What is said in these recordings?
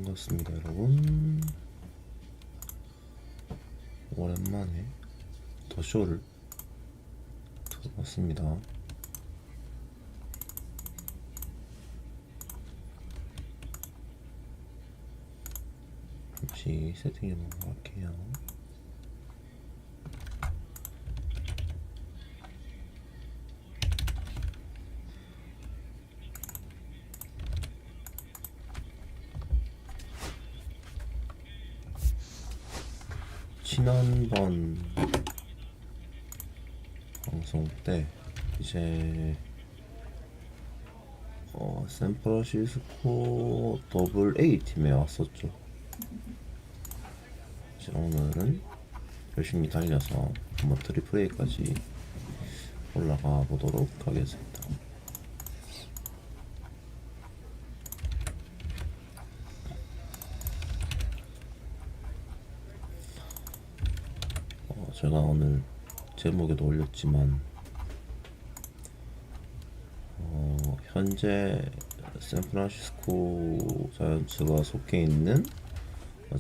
반갑습니다 여러분. 오랜만에 더쇼를 들어봤습니다. 잠시 세팅 좀 할게요. 지난번 방송 때 이제 샌프란시스코 AA 팀에 왔었죠. 이제 오늘은 열심히 달려서 한번 트리플 A까지 올라가 보도록 하겠습니다. 제가 오늘 제목에도 올렸지만 현재 샌프란시스코 자이언츠가 속해 있는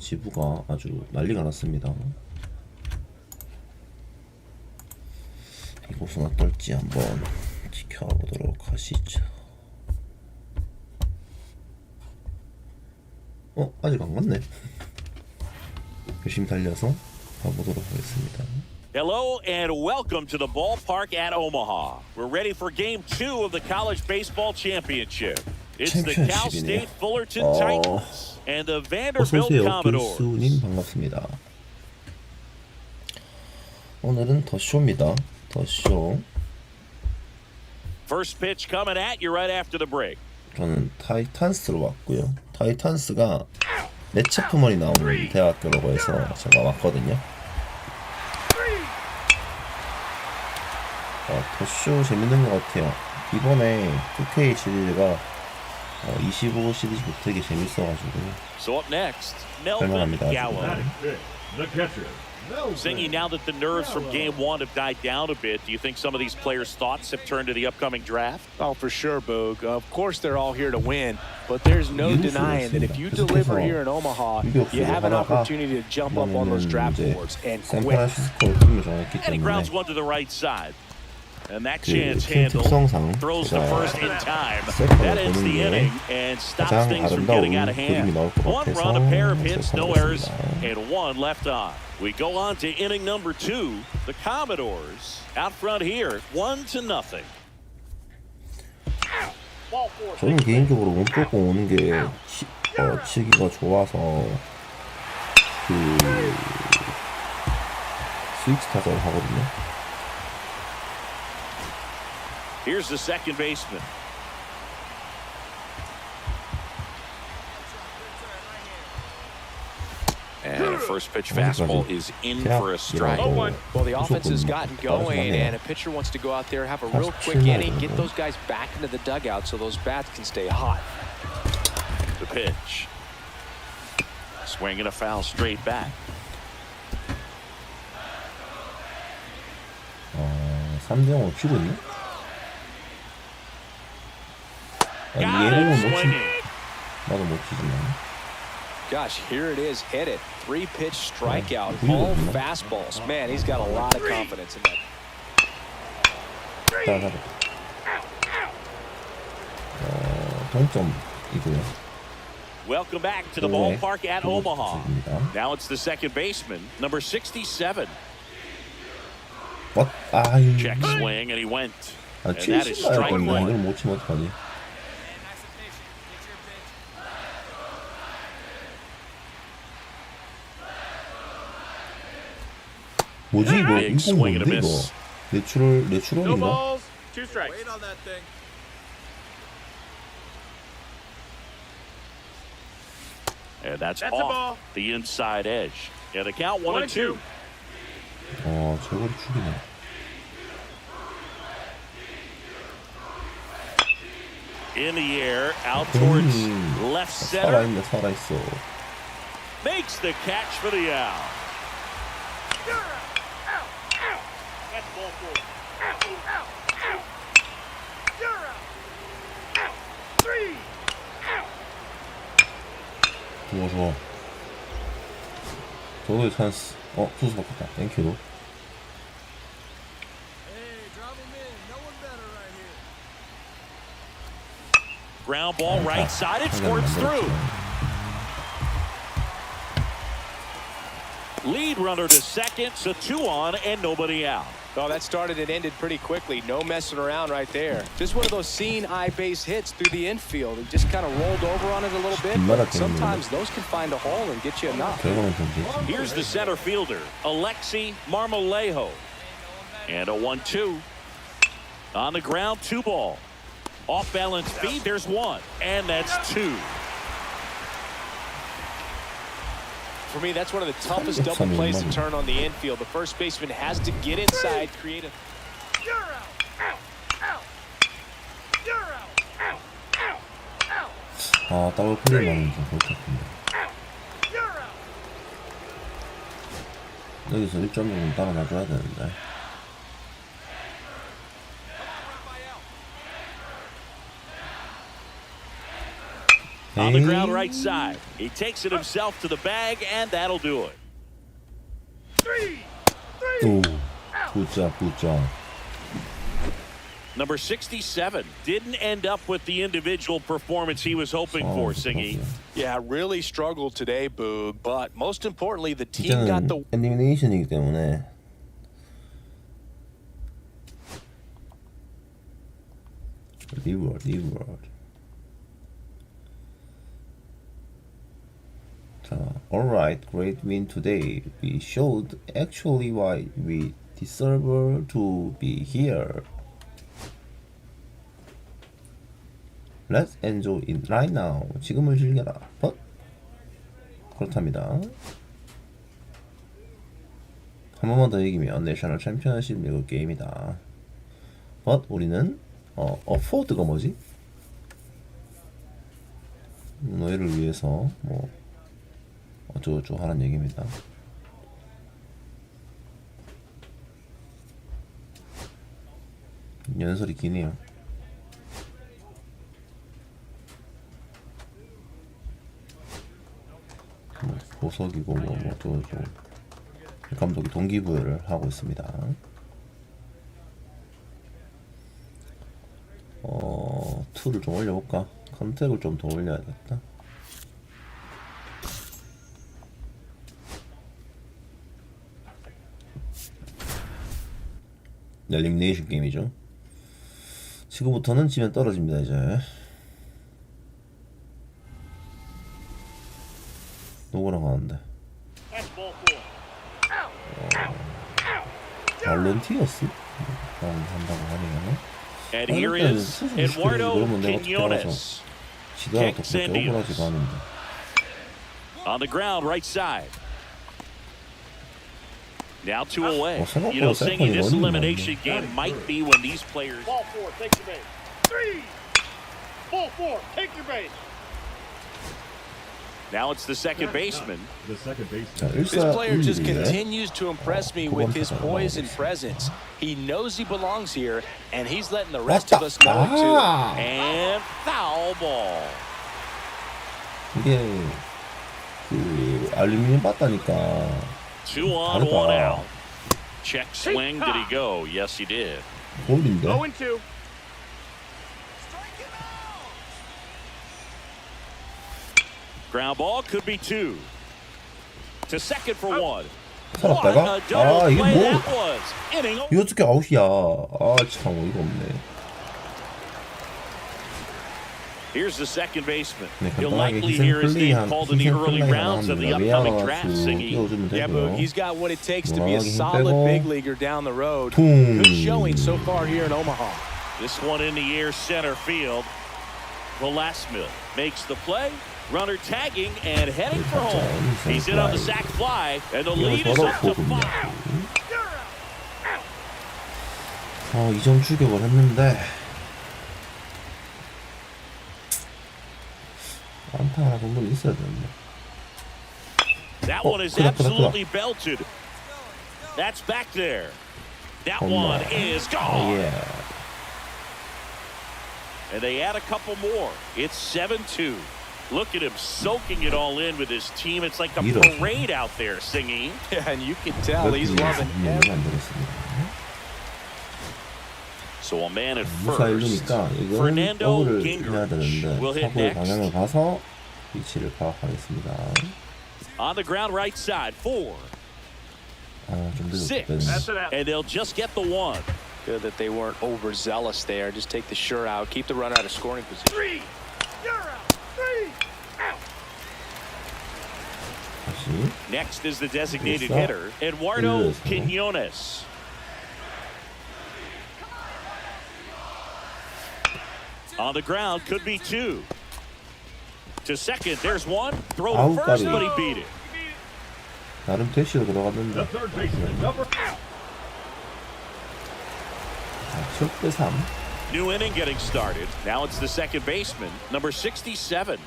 지부가 아주 난리가 났습니다. 이곳은 어떨지 한번 지켜보도록 하시죠. 아직 안 갔네. 열심히 달려서 가보도록 하겠습니다. Hello and welcome to the ballpark at Omaha. We're ready for game 2 of the College Baseball Championship. It's the Cal State Fullerton Titans and the Vanderbilt Commodores. 교수님 반갑습니다. 오늘은 더쇼입니다. 더쇼. First pitch coming at you right after the break. 저는 타이탄스로 왔고요. 타이탄스가 레체프먼이 나오는 대학교라고 해서 제가 왔거든요. 더쇼 재밌는 것 같아요. 이번에 2K 시리즈가 25 시리즈부터 되게 재밌어가지고 할만합니다. Singing, now that the nerves from game 1 have died down a bit, do you think some of these players' thoughts have turned to the upcoming draft? Oh, for sure, Boog. Of course they're all here to win, but there's no denying that if you deliver here in Omaha, you have an opportunity to jump up on those draft boards and quick. And he grounds one to the right side. And that chance handle throws the first in time. That ends the inning and stops things from getting out of hand. One run, a pair of hits, no errors, and one left on. We go on to inning number 2. The Commodores out front here, 1-0. 저는 개인적으로 몸풀고 오는 게 치기가 좋아서 스위치 타자를 하거든요. Here's the second baseman. And a first pitch fastball is in for a strike. Well, the offense has gotten going, and a pitcher wants to go out there, have a real quick inning, get those guys back into the dugout so those bats can stay hot. The pitch. Swinging a foul straight back. 3대0으로 치고 있네? 얘는 못 치, 나도 못 치지만. Gosh, here it is, hit it. 3-pitch strikeout, all fastballs. Man, he's got a lot of confidence in that. 동점이고요. Welcome back to the ballpark at Omaha. Now it's the second baseman, number 67. Check swing, and he went. And that is strike one. 못 치면 어떡하지? 뭐지 이거? 이거 뭔데 이거? 내추럴인가? And that's off the inside edge. Yeah, the count 1-2. 저걸 죽이네. In the air, out towards left center. 살아있어. Makes the catch for the out. That's ball 4. 좋아. 저거의 찬스. 투수 바꿨다. 땡큐. Ground ball right side. It squirts through. Lead runner to second, so 2 on and nobody out. Oh, that started and ended pretty quickly. No messing around right there. Just one of those seeing eye base hits through the infield. He just kind of rolled over on it a little bit. But sometimes those can find a hole and get you a knock. Here's the center fielder, Alexi Marmolejo. And a 1-2. On the ground, 2 ball. Off balance feed, there's 1. And that's 2. For me, that's one of the toughest double plays to turn on the infield. The first baseman has to get inside, create a... You're out. Out. You're out. 더블 플레이만 좀 볼것 같은데. 여기서 1점 정도 따라 놔줘야 되는데. On the ground right side. He takes it himself to the bag, and that'll do it. 오, 굿잡. Number 67 didn't end up with the individual performance he was hoping for, Singy. Yeah, really struggled today, Boog. But most importantly, the team got the... elimination이기 때문에 리워드. Alright, great win today. We showed actually why we deserve to be here. Let's enjoy it right now. 지금을 즐겨라. But 그렇답니다. 한 번만 더 이기면 내셔널 챔피언십 리그 게임이다. But 우리는 afford가 뭐지? 너희를 위해서 뭐 어쩌고저쩌고 하는 얘기입니다. 연설이 기네요. 보석이고 어쩌고저쩌고 감독이 동기부여를 하고 있습니다. 툴을 좀 올려볼까? 컨택을 좀 더 올려야겠다. 엘리미네이션 게임이죠. 지금부터는 지면 떨어집니다. 이제 누구랑 하는데? 발렌티어스? 한다고 하네요. And here is Eduardo Quiñones. 지도하고 억울하지가 않은데. On the ground, right side. Now 2 away. You know, Singy, this elimination game might be when these players. Ball 4, take your base. 3. Ball 4, take your base. Now it's the second baseman. This player just continues to impress me with his poise and presence. He knows he belongs here, and he's letting the rest of us know it too. And foul ball. 이게 그 알루미늄 봤다니까. 2 on, 1 out. Check swing. Did he go? Yes, he did. 볼인데. 0-2. Ground ball could be 2. To second for 1. 살았다가? What a double 이게 play 뭐? that was. Inning. 이거 어떻게 아웃이야? 참 어이가 없네. Here's the second baseman. 네, You'll 간단하게 likely hear his name called in the early 희생 rounds of the upcoming draft, Singy. Yeah, but he's got what it takes to be a 무난하게 힘 solid 빼고. big leaguer down the road. 퉁. Good showing so far here in Omaha. This one in the air, center field. Velasquez makes the play. Runner tagging and heading for home. He's in on the sac fly, and the lead is up to 5. 2점 추격을 했는데 안타 하나 정도는 있어야 되는데. That one is absolutely belted. That's back there. That one is gone. Yeah. And they add a couple more. It's 7-2. Look at him soaking it all in with his team. It's like a parade out there singing. Yeah, and you can tell he's loving every. So a man at first. Fernando Gingrich will hit next. 방향을 봐서 위치를 파악하겠습니다. On the ground right side. 4. 좀 6. And they'll just get the 1. Good that they weren't overzealous there. Just take the sure out. Keep the runner out of scoring position. 3. You're out. 3. Out. Next is the designated hitter, Eduardo Quiñones. On the ground, could be 2. To second, there's 1. Throw to first, but he beat it. 나름 대시로 들어갔는데. 첫 대 3. New inning getting started. Now it's the second baseman, number 67.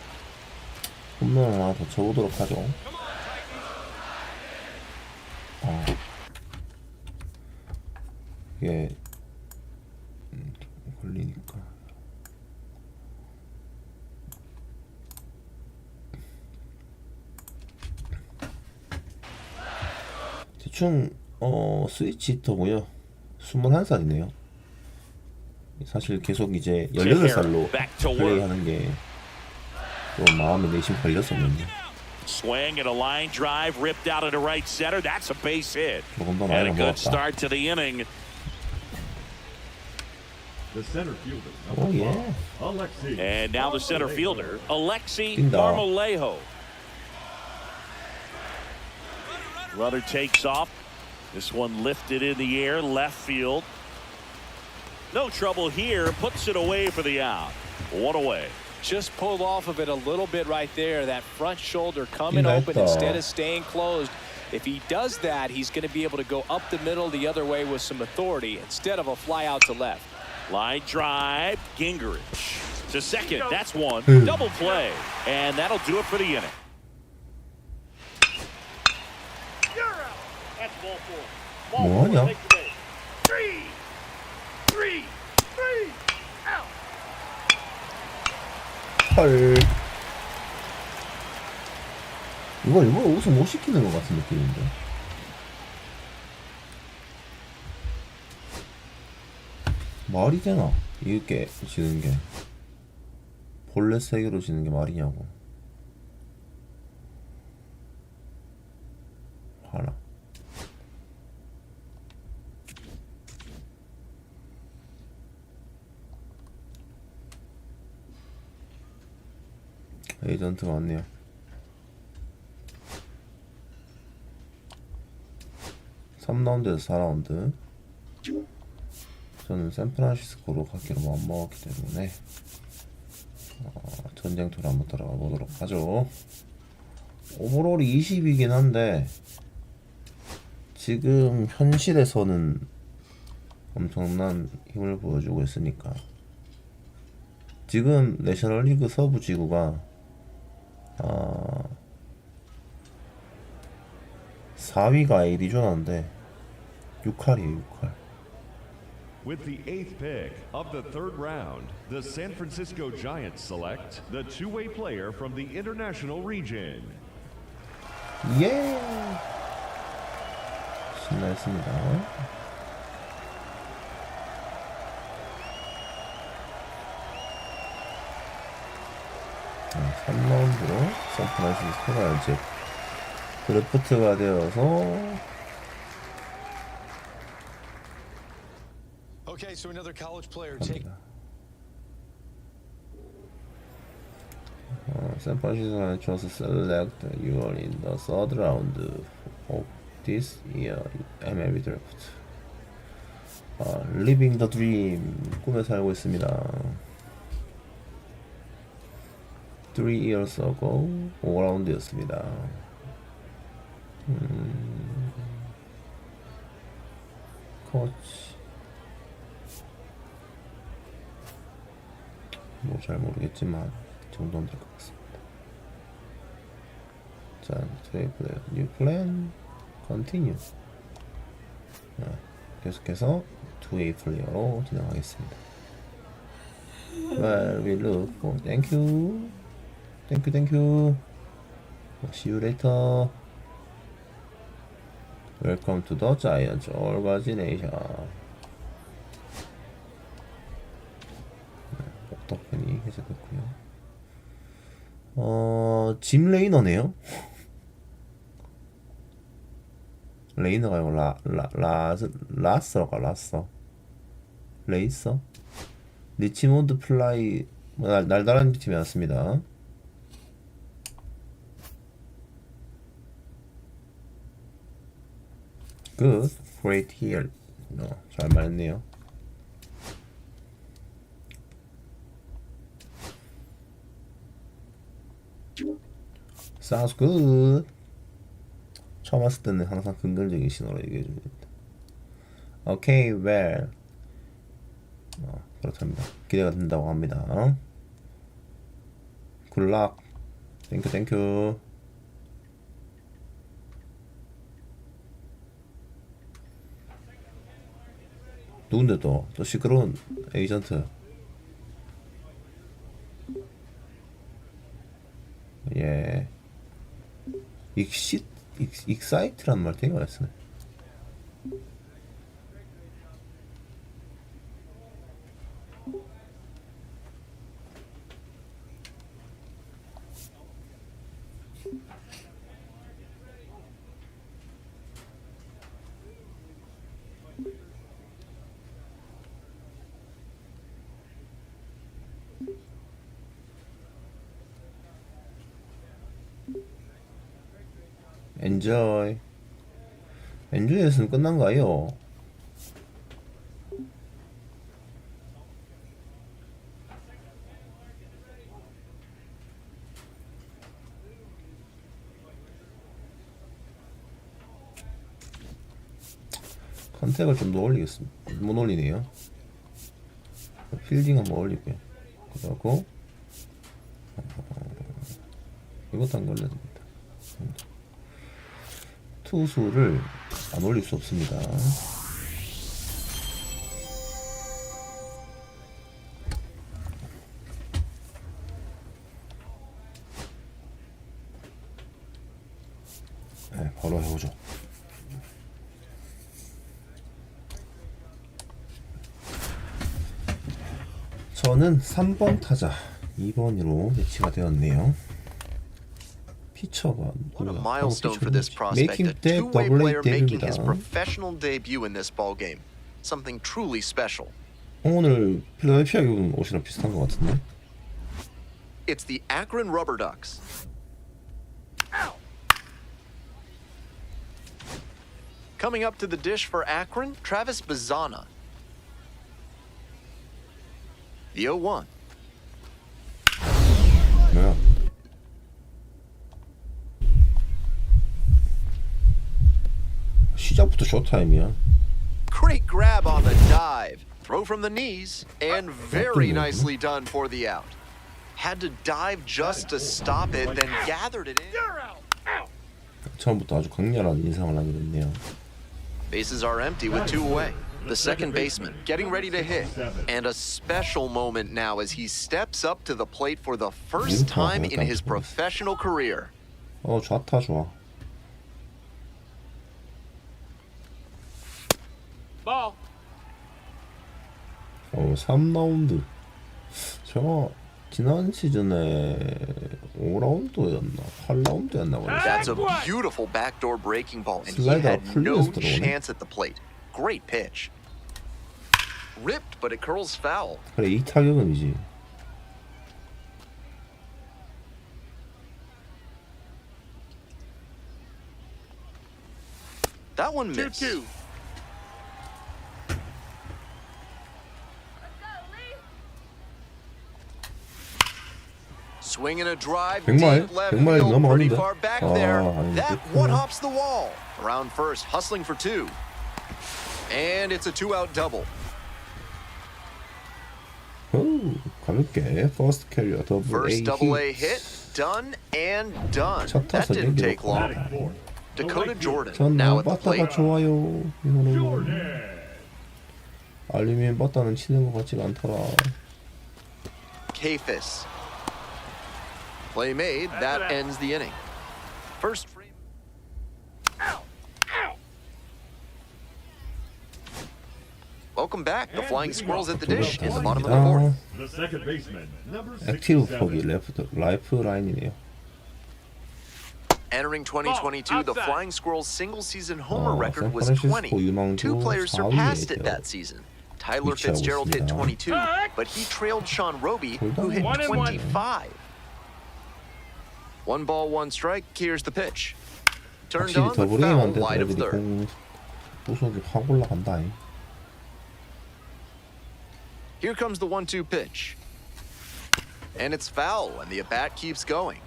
홈런 하나 더 쳐보도록 하죠. 이게 걸리니까. 대충 스위치 히터고요. 21살이네요. 사실 계속 이제 18살로 플레이하는 게 좀 마음에 내심 걸렸었는데. Swing and a line drive ripped out into right center. That's a base hit. 조금 더 And 많이 a good 넘어갔다. start to the inning. Oh yeah. And now the center fielder, Alexi 뛴다. Marmolejo. Runner takes off. This one lifted in the air, left field. No trouble here. Puts it away for the out. 1 away. Just pulled off of it a little bit right there. That front shoulder coming open instead of staying closed. If he does that, he's going to be able to go up the middle the other way with some authority instead of a fly out to left. Line drive, Gingrich to second. That's 1. Double play. And that'll do it for the inning. You're out. That's ball 4. 뭐하냐? 3. 3. 3. Out. 헐. 이거 일부러 우승 못 시키는 것 같은 느낌인데. 말이 되나? 이렇게 지는 게. 본래 세계로 지는 게 말이냐고. 하나. 에이전트가 왔네요. (3라운드에서) (4라운드) 저는 샌프란시스코로 가기로 마음먹었기 때문에 전쟁터로 한번 들어가 보도록 하죠. 오버롤이 20이긴 한데 지금 현실에서는 엄청난 힘을 보여주고 있으니까. 지금 내셔널리그 서부 지구가 4위가 애리조나인데 6할이에요. 6할. With the 8th pick of the 3rd round, the San Francisco Giants select the two-way player from the international region. 예! 신나했습니다. 네, 3라운드로 샌프란시스코가 이제 드래프트가 되어서 Okay, so another college player 갑니다. 샌프란시스코는 just select you are in the 3rd round of this year MLB draft. Living the dream. 꿈에 살고 있습니다. 3 years ago 5라운드였습니다. 코치 뭐 잘 모르겠지만 이 정도는 될 것 같습니다. 자, 트레이 플레이어, 뉴 플랜, 컨티뉴. 계속해서 2A 플레이어로 진행하겠습니다. Well, we look for thank you. 땡큐. See you later. Welcome to the Giants Organization. 옥덕편이 해제됐고요. 짐 레이너네요. 레이너가 아니고 라서가 라서 레이서 리치몬드 플라이 날달한 팀이 왔습니다. Good, great here. 잘 말했네요. Sounds good. 처음 왔을 때는 항상 긍정적인 신호로 얘기해 줍니다. Okay, well. 그렇답니다. 기대가 된다고 합니다. Good luck. 땡큐. 누군데 또 시끄러운 에이전트. 예. 익사이트란 말 되게 많이 쓰네. 엔조이. 엔조이에서는 끝난가요? 컨택을 좀 더 올리겠습니다. 못 올리네요. 필딩 한번 올릴게요. 그러고 이것도 안 걸려야 됩니다. 투수를 안 올릴 수 없습니다. 네, 바로 해보죠. 저는 3번 타자 2번으로 배치가 되었네요. What a milestone for this prospect, a two-way player making his professional debut in this ball game. Something truly special. 오늘 필라델피아 입은 옷이랑 비슷한 것 같은데? It's the Akron Rubber Ducks. Coming up to the dish for Akron, Travis Bazzana. The 0-1. 뭐야? 시작부터 쇼타임이야. Great grab on the dive. Throw from the knees, and very nicely done for the out. Had to dive just to stop it, then gathered it in. 처음부터 아주 강렬한 인상을 하게 됐네요. Bases are empty with two away. The second baseman getting ready to hit. And a special moment now as he steps up to the plate for the first time in his professional career. 좋다, 좋아. Ball. 3라운드. 제가 지난 시즌에 5라운드였나 8라운드였나 That's a beautiful backdoor breaking ball, and he had no chance at the plate. Great pitch. Ripped, but it curls foul. 그래, 이 타격은이지. That one missed. 2-2. Swinging a drive 100마일? deep left 100마일 field, pretty 넘어갔는데? far back there. 아니, That 그렇구나. one hops the wall. Around first, hustling for two. And it's a two-out double. 오, 가볍게 퍼스트 캐리어 더블 First A double A hit. hit, done and done. 첫 That 타석 didn't take 연기로 long. Dakota Jordan 전 now at the 빠따가 plate. 좋아요. 이거는 알루미늄 빠따는 치는 것 같지가 않더라. Kafis. Play made. That ends the inning. First frame. Welcome back. The Flying Squirrels at the dish in the bottom of the fourth. The second baseman, number 액티브 67. 포기 라이프 라인이네요. Entering 2022, the Flying Squirrels' single-season homer record was 샌프란시스코 20. 유망주 Two players surpassed it 4위에 that season. Tyler 위치하고 Fitzgerald hit 있습니다. 22, but he trailed Sean Roby, who hit 25. 1 ball, 1 strike. Here's the pitch. Turned 확실히 on, but 더블링이 foul 만든 wide of 애들이 third. 공 부수기 확 올라간다. Here comes the 1-2 pitch. And it's foul, and the at-bat keeps going.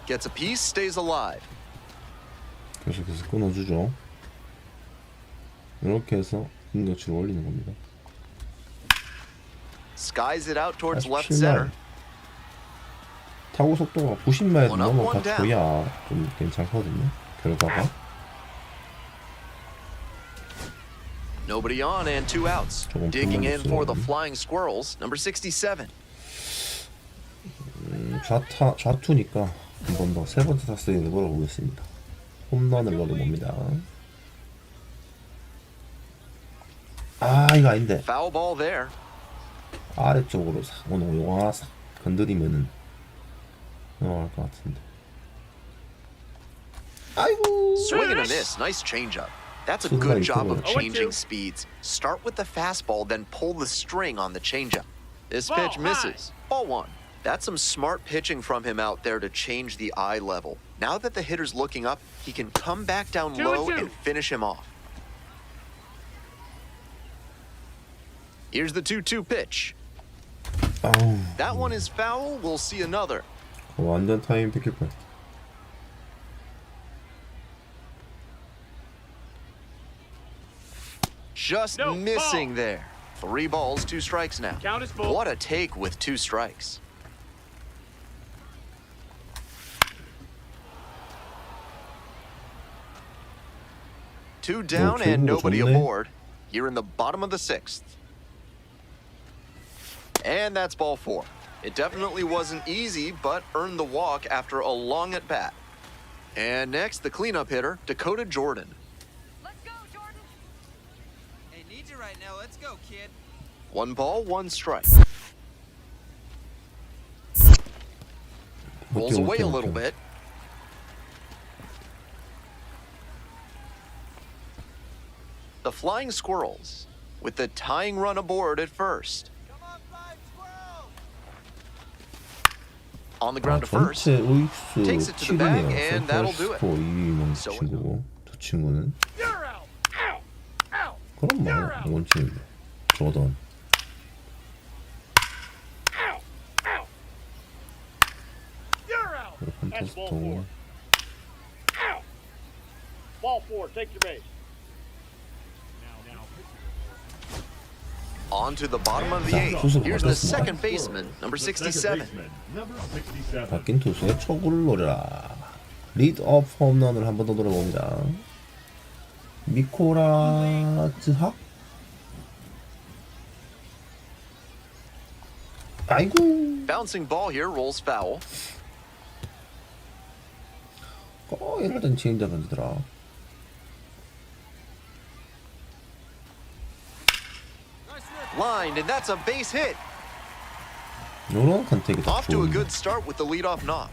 Gets a piece, stays alive. 계속해서 끊어주죠. 이렇게 해서 공격치를 올리는 겁니다. Skies it out towards left 47마일. center. 타구 속도가 90마일 One up, one 넘어가줘야 좀 괜찮거든요. 결과가. Nobody on and 2 outs. 조금 Digging in for the 불만스러운. Flying Squirrels, number 67. 좌투니까 한 번 더 세 번째 타석에 걸어보겠습니다. 홈런을 노려봅니다. 아 이거 아닌데. Foul ball there. 아래쪽으로 싹 오는 거 하나 싹 건드리면은 넘어갈 것 같은데. 아이고. Swing and a miss. Nice changeup. That's a good job of changing speeds. Start with the fastball, then pull the string on the changeup. This pitch misses. Ball 1. That's some smart pitching from him out there to change the eye level. Now that the hitter's looking up, he can come back down low and finish him off. Here's the 2-2 pitch. 아우. That one is foul. We'll see another. 완전 타이밍 뺏길 뻔. Just missing there. 3 balls, 2 strikes now. Count is full. What a take with 2 strikes. Two down and nobody aboard. Here in the bottom of the 6th. And that's ball 4. It definitely wasn't easy, but earned the walk after a long at bat. And next, the cleanup hitter, Dakota Jordan. Let's go, Jordan. Hey, need you right now. Let's go, kid. 1 ball, 1 strike. Rolls away a little bit. The Flying Squirrels with the tying run aboard at first. Come on, Flying Squirrel. On the ground to first. 전체 우익수 Takes it to the bag, 7이네요. and that'll do it. 샌프란시스코 2위는 So 친구고 두 친구는 You're out. Out. Out. 그럼 뭐 이번 친구 조던. Out. Out. You're out. That's ball 4. 펀터스토. Out. Ball 4. Take your base. On to the bottom of the 자, 8th. 투수가 Here's the 바뀌었습니다. second baseman, number The second 67. baseman, number 67. 바뀐 투수의 초구를 노려라. 리드업 홈런을 한 번 더 노려봅니다. 미코라즈학? 아이고. Bouncing ball here rolls foul. 이럴 땐 체인지업 던지더라. Lined, and that's a base hit. 요런 컨택이 더 Off to a 좋은데. good start with the leadoff knock.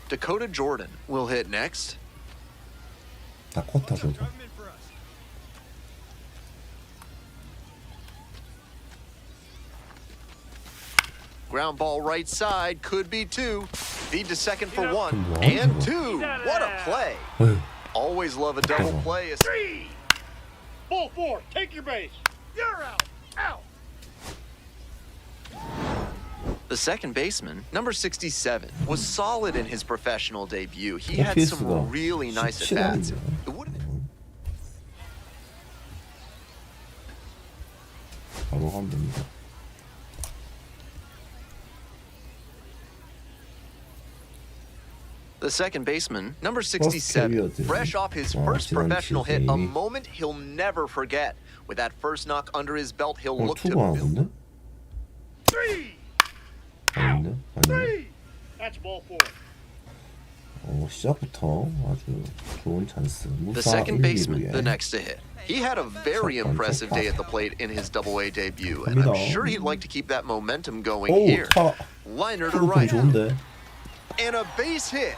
Dakota Jordan will hit next. 다코타 조던. Ground ball right side, could be 2. Feed to second for 1 Come on. and 2. What a play. 어휴. Always love a double play. 3. Ball 4. Take your base. You're out. Out. The second baseman, number 67, was solid in his professional debut. He had some really nice at-bats. It would've been 바로 가면 됩니다. The second baseman, number 67, fresh off his first professional hit, a moment he'll never forget. With that first knock under his belt, he'll look to build. 아닌데? 아닌데? That's ball 4. 시작부터 아주 좋은 찬스. The 무사 second 1, baseman, 2루에 the next to hit. He had a very impressive day at the plate in his Double-A debut, and I'm sure he'd like to keep that momentum going here. Liner to right, 좋은데. and a base hit.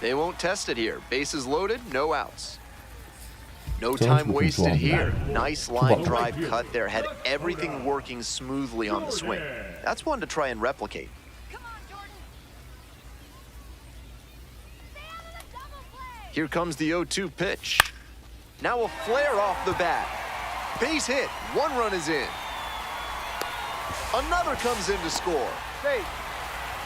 They won't test it here. Bases loaded, no outs. No time wasted here. Nice line drive cut there. Had everything working smoothly on the swing. That's one to try and replicate. Here comes the 0-2 pitch. Now a flare off the bat. Base hit. One run is in. Another comes in to score.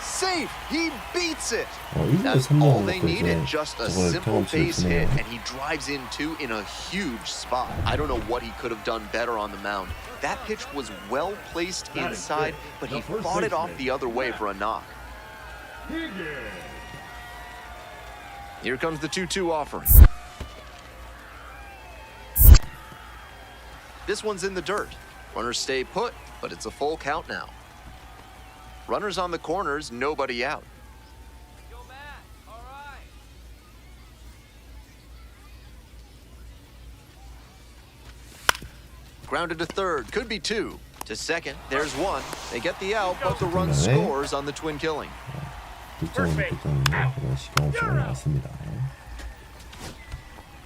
Safe. He beats it. That's all they needed. Just a simple base hit, and he drives in two in a huge spot. I don't know what he could have done better on the mound. That pitch was well placed inside, but he fought it off the other way for a knock. Here comes the 2-2 offering. This one's in the dirt. Runners stay put, but it's a full count now. Runners on the corners, nobody out. Go, Matt. All right. Grounded to third, could be two. To second, there's one. They get the out, but the run scores on the twin killing.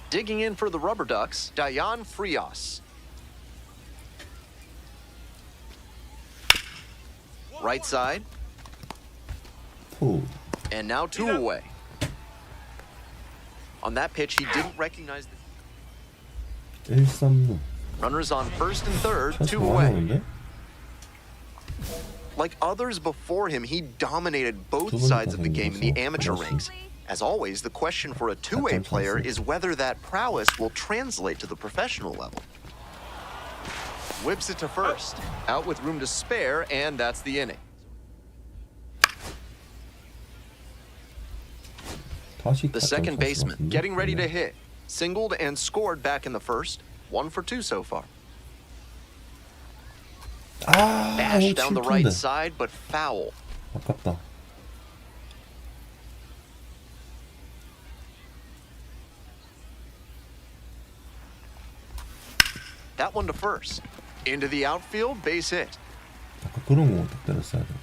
Digging in for the Rubber Ducks, Dayan Frias. Right side. And now two away. On that pitch, he didn't recognize the 1-3루. runners on first and third, two away. Like others before him, he dominated both sides of the game in the amateur ranks. As always, the question for a two-way player is whether that prowess will translate to the professional level. Whips it to first, out with room to spare, and that's the inning. The second baseman getting ready to hit. Singled and scored back in the first. 1 for 2 so far. Bash down the right side, but foul. 아깝다. That one to first. Into the outfield, base hit. 아까 그런 거 딱 때렸어야 돼.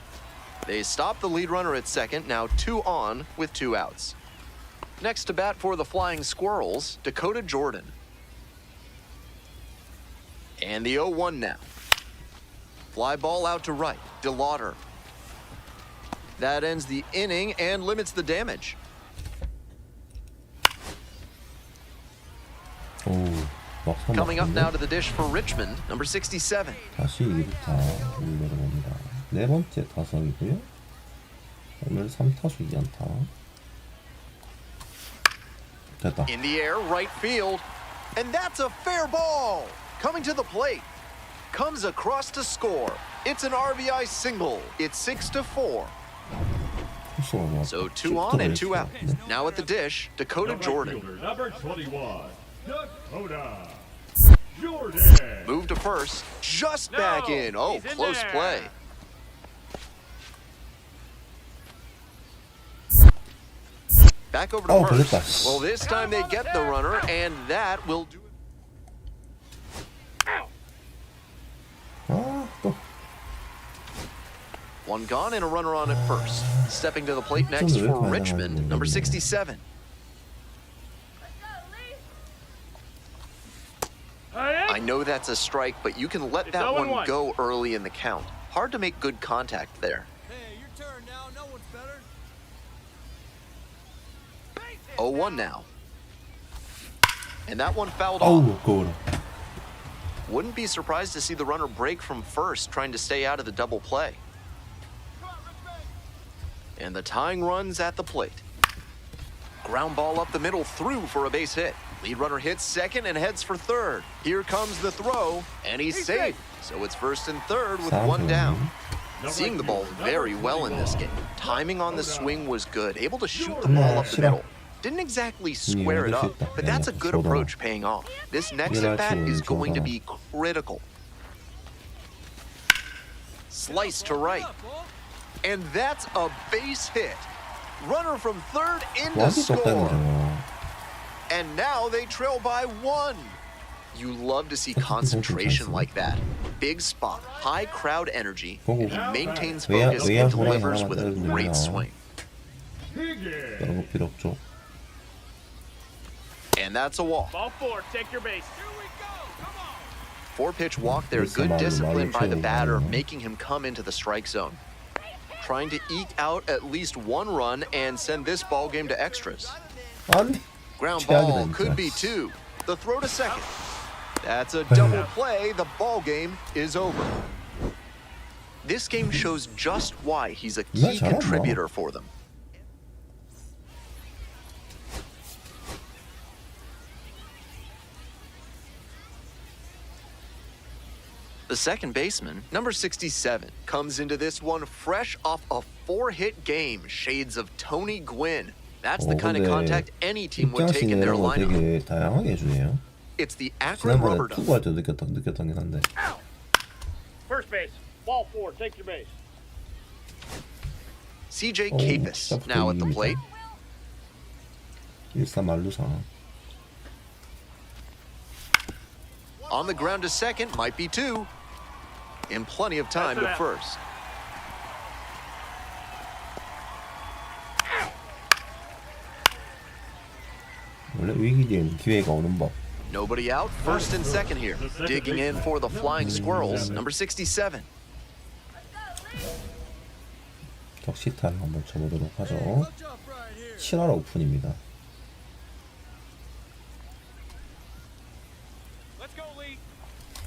They stop the lead runner at second, now 2 on with 2 outs. Next to bat for the Flying Squirrels, Dakota Jordan. And the 0-1 now. Fly ball out to right, DeLauder. That ends the inning and limits the damage. Coming up now to the dish for Richmond, number 67. 다시 2루타 올려봅니다. 네 번째 타석이고요. 오늘 3타수 2안타. 됐다. In the air, right field. And that's a fair ball. Coming to the plate. Comes across to score. It's an RBI single. It's 6-4. So 2 on and 2 out. Now at the dish, Dakota Jordan. Number 21, Dakota Jordan. Move to first. Just back in. Oh, close play. Back over to first. Well, this time they get the runner, and that will do it. One gone and a runner on at first. Stepping to the plate next for Richmond, number 67. I know that's a strike, but you can let that one go early in the count. Hard to make good contact there. Hey, your turn now. No one's better. 0-1 now. And that one fouled off. Wouldn't be surprised to see the runner break from first, trying to stay out of the double play. And the tying run's at the plate. Ground ball up the middle, through for a base hit. Lead runner hits second and heads for third. Here comes the throw, and he's safe. So it's first and third with one down. seeing the ball very well in this game. Timing on the swing was good, able to shoot the ball up the middle. Didn't exactly square it up, but that's a good approach paying off. This next at-bat is going to be critical. Slice to right. And that's a base hit. Runner from third into score. And now they trail by 1. You love to see concentration like that. Big spot, high crowd energy, and he maintains focus and delivers with a great swing. And that's a walk. Ball 4, take your base. 4-pitch walk there, good discipline by the batter, making him come into the strike zone. Trying to eke out at least 1 run and send this ball game to extras. Ground ball could be 2. The throw to second. That's a double play. The ball game is over. This game shows just why he's a key contributor for them. The second baseman, number 67, comes into this one fresh off a 4-hit game, shades of Tony Gwynn. That's the kind of contact any team would take in their lineup. 다양하게 It's the Akron Rubber 지난번에 투구할 때 느꼈던 게 한데. First base. Ball 4, take your base. CJ Capus now at the plate. 일사 말루사. On the ground to second, might be 2. And plenty of time to first. 원래 위기 뒤엔 기회가 오는 법. Nobody out, first and second here. Digging in for the Flying Squirrels, number 67. 적시타를 한번 쳐보도록 하죠. 7할 오픈입니다.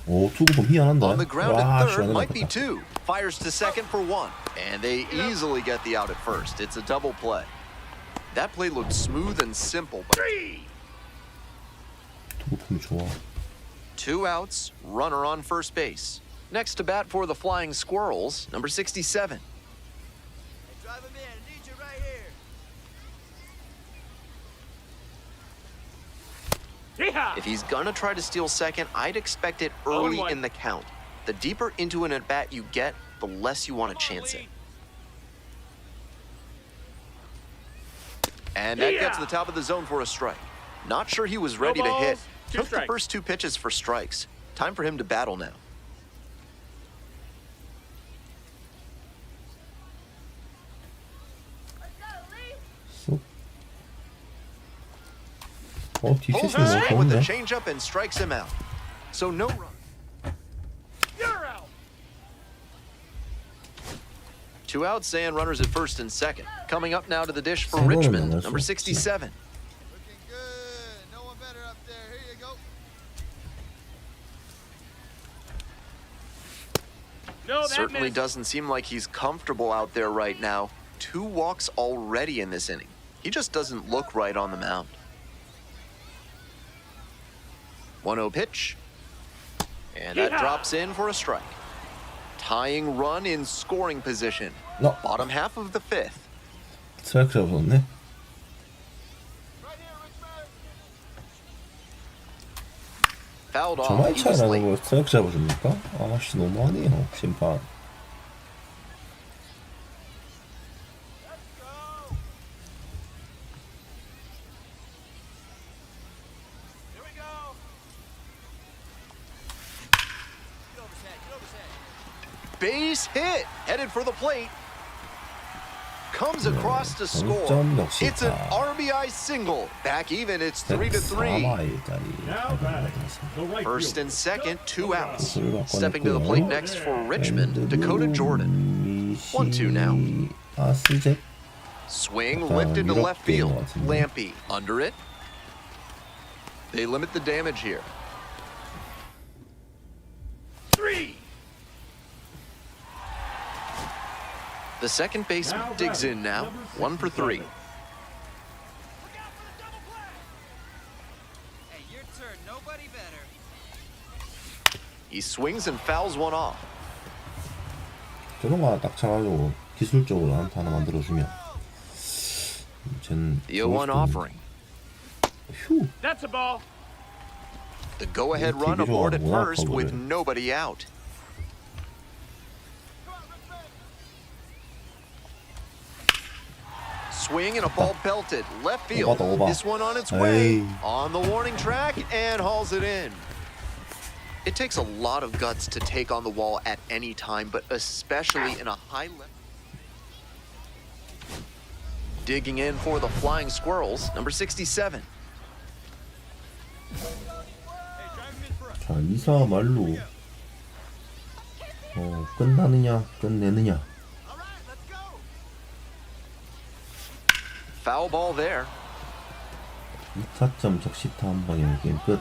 오, 투구 좀 희한한데. On the ground 와, at third, 시원하다. might be 2. Fires to second for 1. And they easily get the out at first. It's a double play. That play looked smooth and simple, but 투구 폼이 좋아. 2 outs, runner on first base. Next to bat for the Flying Squirrels, number 67. Drive him in. I need you right here. If he's gonna try to steal second, I'd expect it early in the count. The deeper into an at-bat you get, the less you want to chance it. And that gets the top of the zone for a strike. Not sure he was ready to hit. Took the first 2 pitches for strikes. Time for him to battle now. 어, Pulls 딥시스 the swing with 너무 a 좋은데? changeup and strikes him out. So no run. You're out. 2 outs and runners at first and second. Coming up now to the dish for 세번은 Richmond, 나갈 수 number 없지. 67. Looking good. No one better up there. Here you go. No, that Certainly missed. doesn't seem like he's comfortable out there right now. 2 walks already in this inning. He just doesn't look right on the mound. 1-0 pitch. And that drops in for a strike. Tying run in scoring position. No. Bottom half of the 5th. 스트라이크 잡았네. Right here, Richmond. Fouled off. 저마이 He 차이 was 나는 late. 걸 스트라이크 잡아줍니까? 아씨 너무하네요 심판. Here we go. Get over his head. Get over his head. Base hit. Headed for the plate. Comes across to score. 동점 역시 It's an RBI single. Back even, it's 3-3. 4마일짜리 First and second, 2 outs. Stepping to the plate next for Richmond, Dakota Jordan. 1-2 now. 아스제 Swing lifted to left field. Lampy under it. They limit the damage here. 3. The second baseman digs in now. 1 for 3. Hey, your turn. Nobody better. He swings and fouls one off. 저런 거 하나 딱 차가지고 기술적으로 안타 하나 만들어주면 쟤는 The 0-1 offering. 휴. That's a ball. The go-ahead run aboard at first with nobody out. Swing and a ball belted left field. This one on its way on the warning track and hauls it in. It takes a lot of guts to take on the wall at any time, but especially in a high level. Digging in for the flying squirrels, number 67. 자, 이사 말로 끝나느냐 끝내느냐. Foul ball there. 2타점 적시타 한 방에 게임 끝.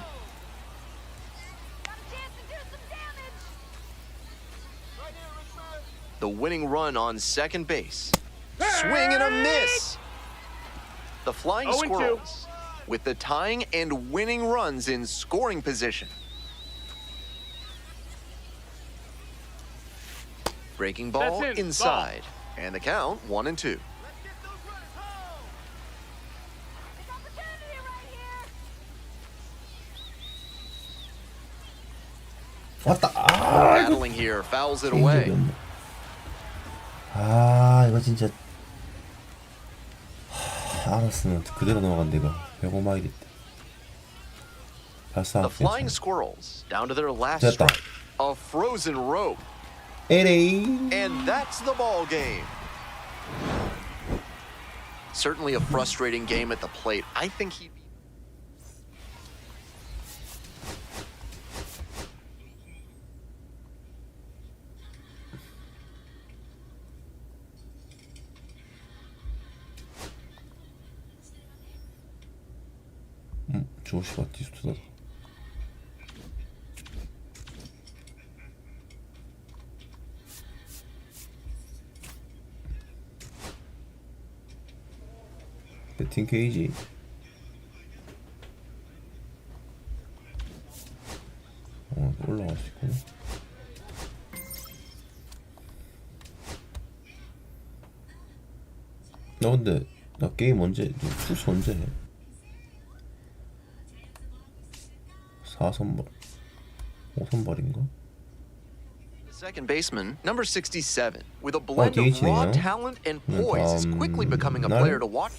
The winning run on second base. Swing and a miss. The flying squirrels with the tying and winning runs in scoring position. Breaking ball inside. And the count 1-2. 왔다. Battling here, fouls it away. 이거 진짜 알았으면 그대로 넘어간다 이거. 105마일 있다. The flying squirrels down to their last strike. A frozen rope. LA. And that's the ball game. Certainly a frustrating game at the plate. I think he'd be 조시 바티스트다. 배팅 케이지. 올라갈 수 있구나. 나 근데 나 게임 언제 투수 언제 해? 4선발 5선발인가? second baseman, number 67, with a blend of raw talent and poise, is quickly becoming a player to watch.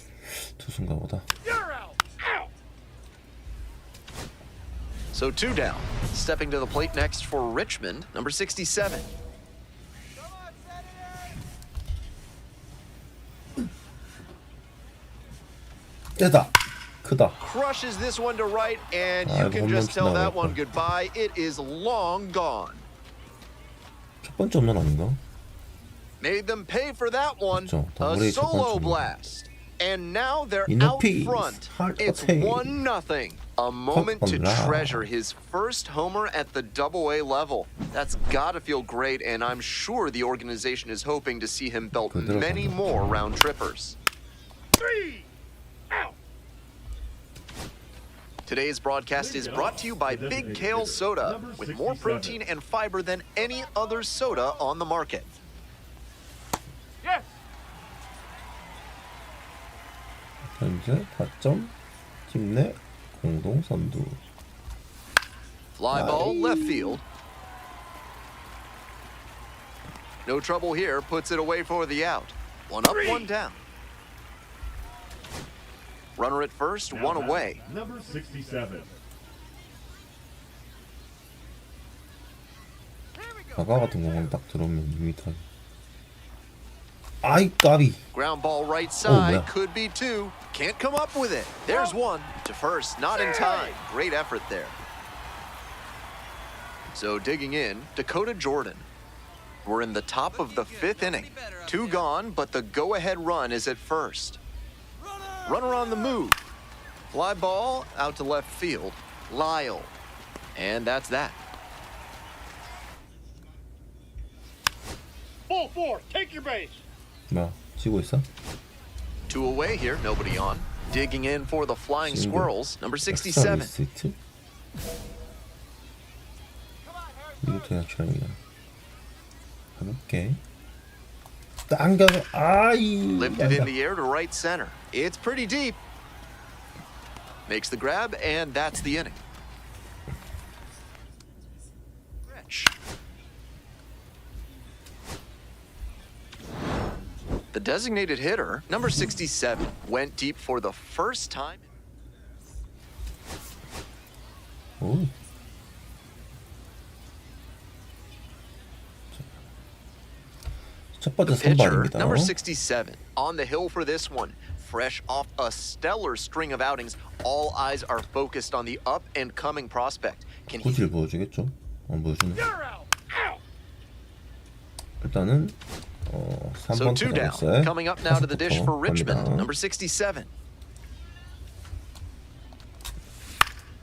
투수인가 보다. So 2 down. Stepping to the plate next for Richmond, number 67. 됐다. 크다. Crushes this one to right, and you can just tell that one goodbye. It is long gone. 첫 번째 홈런 아닌가? Made them pay for that one. 그렇죠. A solo blast. And now they're out front. It's 1-0. A moment to treasure his first homer at the Double-A level. That's got to feel great, and I'm sure the organization is hoping to see him belt many more round trippers. 3 out. Today's broadcast is brought to you by Big Kale Soda, with more protein and fiber than any other soda on the market. Yes. 현재 타점 팀 내 공동 선두. Fly ball left field. No trouble here, puts it away for the out. 1 up, 1 down. Runner at first, 1 away. Number 67. 아까 같은 공은 딱 들어오면 2m. 아이 까비. Ground ball right side, could be 2. Can't come up with it. There's 1 to first, not in time. Great effort there. So digging in, Dakota Jordan. We're in the top of the 5th inning. 2 gone, but the go-ahead run is at first. Runner on the move. Fly ball out to left field. Lyle. And that's that. Full 4. Take your base. 나 치고 있어? 2 away here, nobody on. Digging in for the flying squirrels, number 67. 이것도 그냥 취향이야. 가볍게 당겨서 아이. Lifted in the air to right center. It's pretty deep. Makes the grab, and that's the inning. The designated hitter, number 67, went deep for the first time. 오. 첫 번째 The pitcher, 선발입니다. number 67, on the hill for this one. Fresh off a stellar string of outings, all eyes are focused on the up and coming prospect. Can he 구질 보여주겠죠? 보여주네. 일단은 3번 two down. 타자였어요. Coming up now to the dish for Richmond, number 67.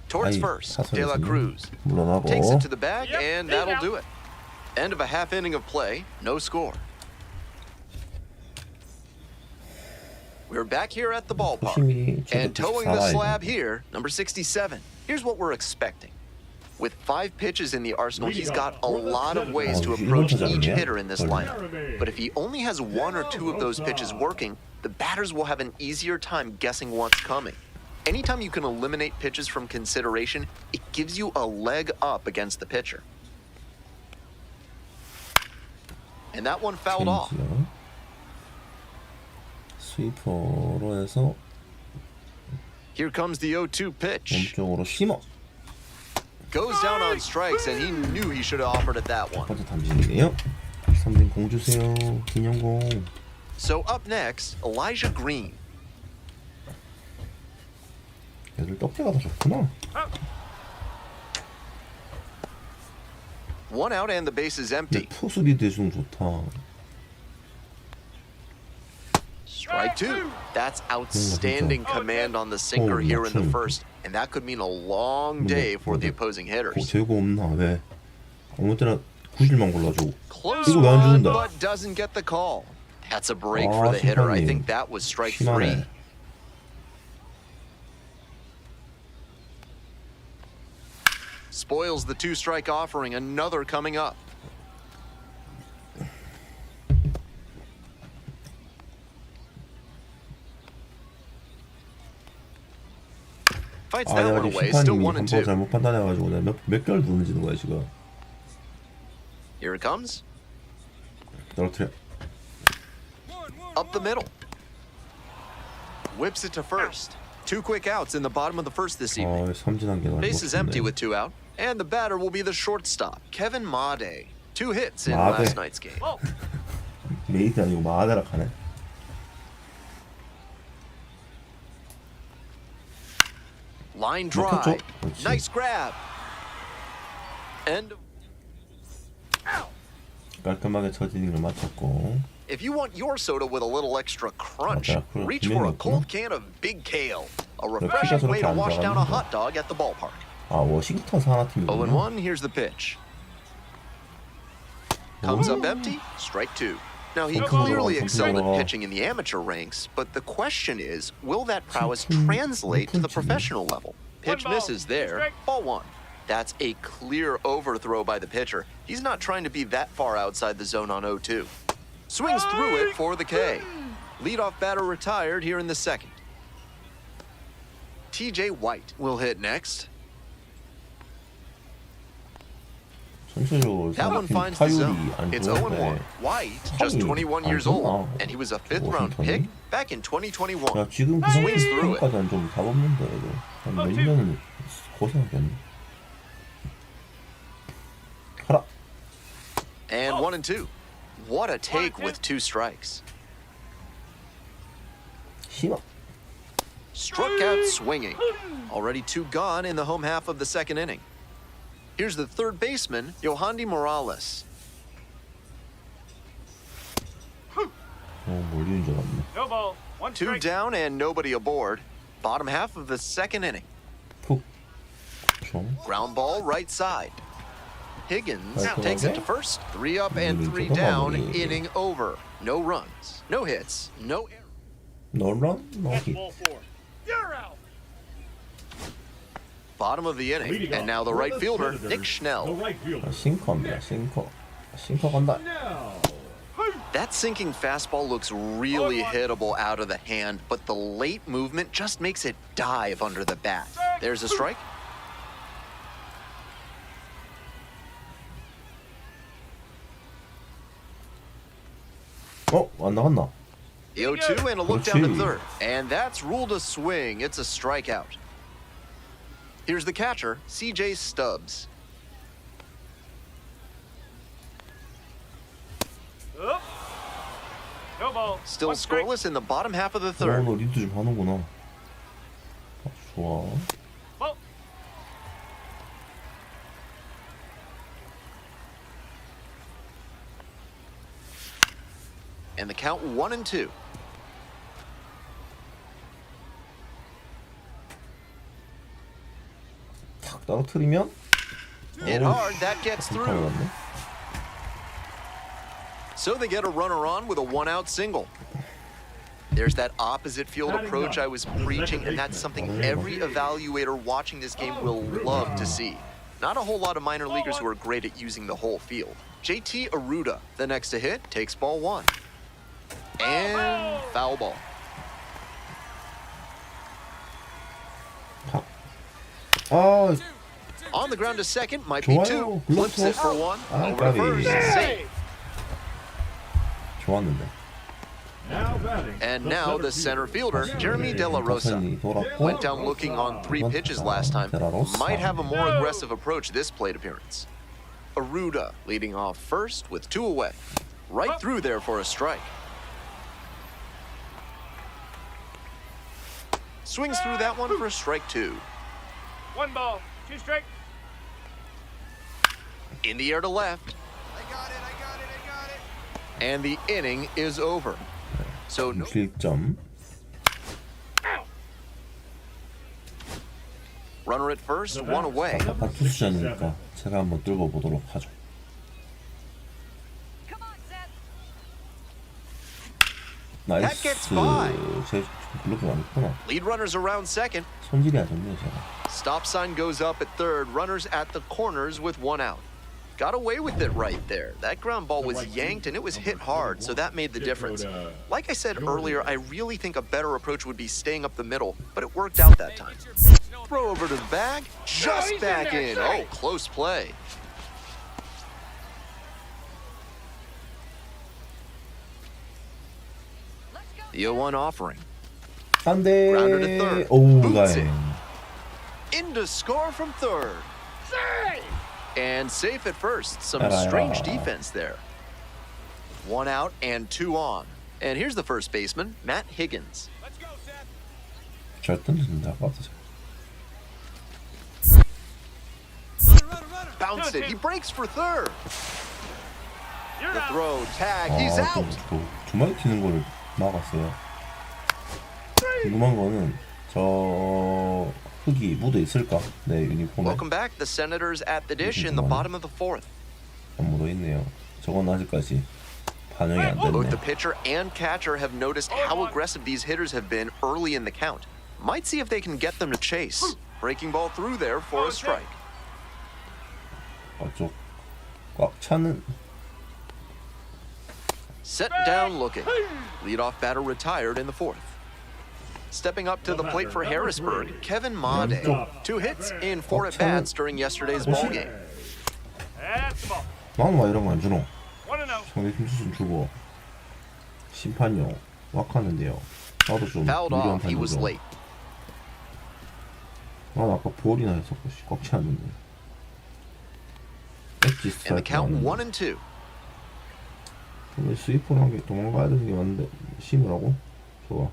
Towards first, De La Cruz 물러나고 takes it to the bag, and that'll do it. End of a half inning of play, no score. We're back here at the ballpark, and towing the slab here, number 67. Here's what we're expecting. With 5 pitches in the arsenal, he's got a lot of ways to approach each hitter in this lineup. But if he only has 1 or 2 of those pitches working, the batters will have an easier time guessing what's coming. Anytime you can eliminate pitches from consideration, it gives you a leg up against the pitcher. And that one fouled off. 스위퍼로 해서 Here comes the 0-2 pitch. 몸쪽으로 심어. Goes down on strikes, and he knew he should have offered it that one. 첫 번째 탐진이네요. 3진 공 주세요. 긴영공. So up next, Elijah Green. 얘들 떡대가 더 좋구나. 1 out and the base is empty. 포수비 대중 좋다. Strike 2. That's outstanding command on the sinker here in the first, and that could mean a long day for the opposing hitters. 재고 없나 왜? 아무 때나 구실만 골라줘. Close 이거 왜 안 one, 주는다? but doesn't get the call. That's a break for the hitter. I think that was strike 3. 심하네. Spoils the 2-strike offering. Another coming up. Fights that one away. Still 1 and 2. 잘못 판단해가지고 내가 몇 개월 누르지는 거야 지금. Here it comes. 떨어뜨려. Up the middle. Whips it to first. 2 quick outs in the bottom of the first this evening. 삼진한 개 Base is empty with 2 out, and the batter will be the shortstop, Kevin Made. 2 hits in last night's game. 메이드 아니고 마데라 가네. Line drive. Nice grab. And 깔끔하게 처지는 걸 맞췄고. if you want your soda with a little extra crunch, reach for a cold can of Big Kale. A refreshing way to wash down a hot dog at the ballpark. 아 워싱턴 산하팀이구나. 0-1, here's the pitch. Comes up empty, strike 2. Now he clearly excelled at pitching in the amateur ranks, but the question is, will that prowess translate to the professional level? Pitch misses there, ball 1. That's a clear overthrow by the pitcher. He's not trying to be that far outside the zone on 0-2. Swings through it for the K. Leadoff batter retired here in the second. TJ White will hit next. 전체적으로 That one finds the zone. It's 0-1. White, just 21 years old, and he was a 5th-round pick back in 2021. 야 지금 그 Swings through it. 정도까지는 좀 답없는데 몇 년은 고생하겠네. 가라. And 1-2. What a take with 2 strikes. 심어. Struck out swinging. Already 2 gone in the home half of the second inning. Here's the third baseman, Yohandy Morales. 몰리는 줄 알았네. No ball. 1 2 strike. down and nobody aboard. Bottom half of the second inning. 푹. 좀. Ground ball right side. Higgins takes it to first. 3 up and 3 down. Inning over. No runs, no hits, no errors. No run, no hit. Ball 4. You're out. Bottom of the inning, and now the right fielder, Nick Schnell. 싱커입니다. 싱커 간다. Now, That sinking fastball looks really hittable out of the hand, but the late movement just makes it dive under the bat. There's a strike. 안 나갔나? 0-2 and a look down to third. And that's ruled a swing. It's a strikeout. Here's the catcher, CJ Stubbs. Still scoreless in the bottom half of the third. 너 리드 좀 하는구나. 좋아. And the count 1-2. 탁 떨어뜨리면 Hit hard, that gets through. 나갔네. So they get a runner on with a one-out single. There's that opposite field approach I was preaching, and that's something every evaluator watching this game will love to see. Not a whole lot of minor leaguers who are great at using the whole field. JT Aruda, the next to hit, takes ball one. And foul ball. On the ground to second, might be two. Flips it for one. Over to first. Save. 좋았는데. And now the center fielder, Jeremy De La Rosa, went down looking on 3 pitches last time. Might have a more aggressive approach this plate appearance. Aruda leading off first with 2 away. Right through there for a strike. Swings through that one for a strike 2. 1 ball, 2 strikes. In the air to left. I got it. And the inning is over. So no. 7점. Runner at first, 1 away. 아까 투수전이니까 제가 한번 뚫고 보도록 하죠. 나이스. 제 블록이 안 했구나. Lead runners around second. 손질이 안 좋네요, 제가. Stop sign goes up at third. Runners at the corners with 1 out. Got away with it right there. That ground ball was yanked and it was hit hard, so that made the difference. Like I said earlier, I really think a better approach would be staying up the middle, but it worked out that time. Throw over to the bag, just back in. Oh, close play. The 0-1 offering. 안 돼. Grounder to third. 오우, Boots it. 다행. In to score from third. And safe at first. Some Yeah. strange defense there. 1 out and 2 on. And here's the first baseman, Matt Higgins. 잘 던졌는데 아까부터. Bounced it. He breaks for third. The throw, tag. He's out. 두 마리 튀는 거를 막았어요. 궁금한 거는 저 흙이 묻어 있을까? 네, 유니폼에. Welcome back. The Senators at the dish in the bottom of the 4th. 안 묻어 있네요. 저건 아직까지 반영이 안 Both the 됐네. pitcher and catcher have noticed how aggressive these hitters have been early in the count. Might see if they can get them to chase. Breaking ball through there for a strike. 쪽 꽉 차는. Set down looking. Leadoff batter retired in the 4th. Stepping up to the plate for Harrisburg, Kevin Made. 2 hits in 4 at-bats during yesterday's ballgame. That's the ball. 나는 왜 이런 거 안 주노? 1-0. 상대 팀 수준 주고 심판요 왁하는데요. 나도 좀 Fouled 유리한 off. He was 판이죠. late. 난 아까 볼이나 했었고 꽉 차는데. 엣지 And the 스트라이크 count 나왔는데. 1-2. 왜 스위퍼를 한 개 도망가야 되는 게 맞는데 심으라고? 좋아.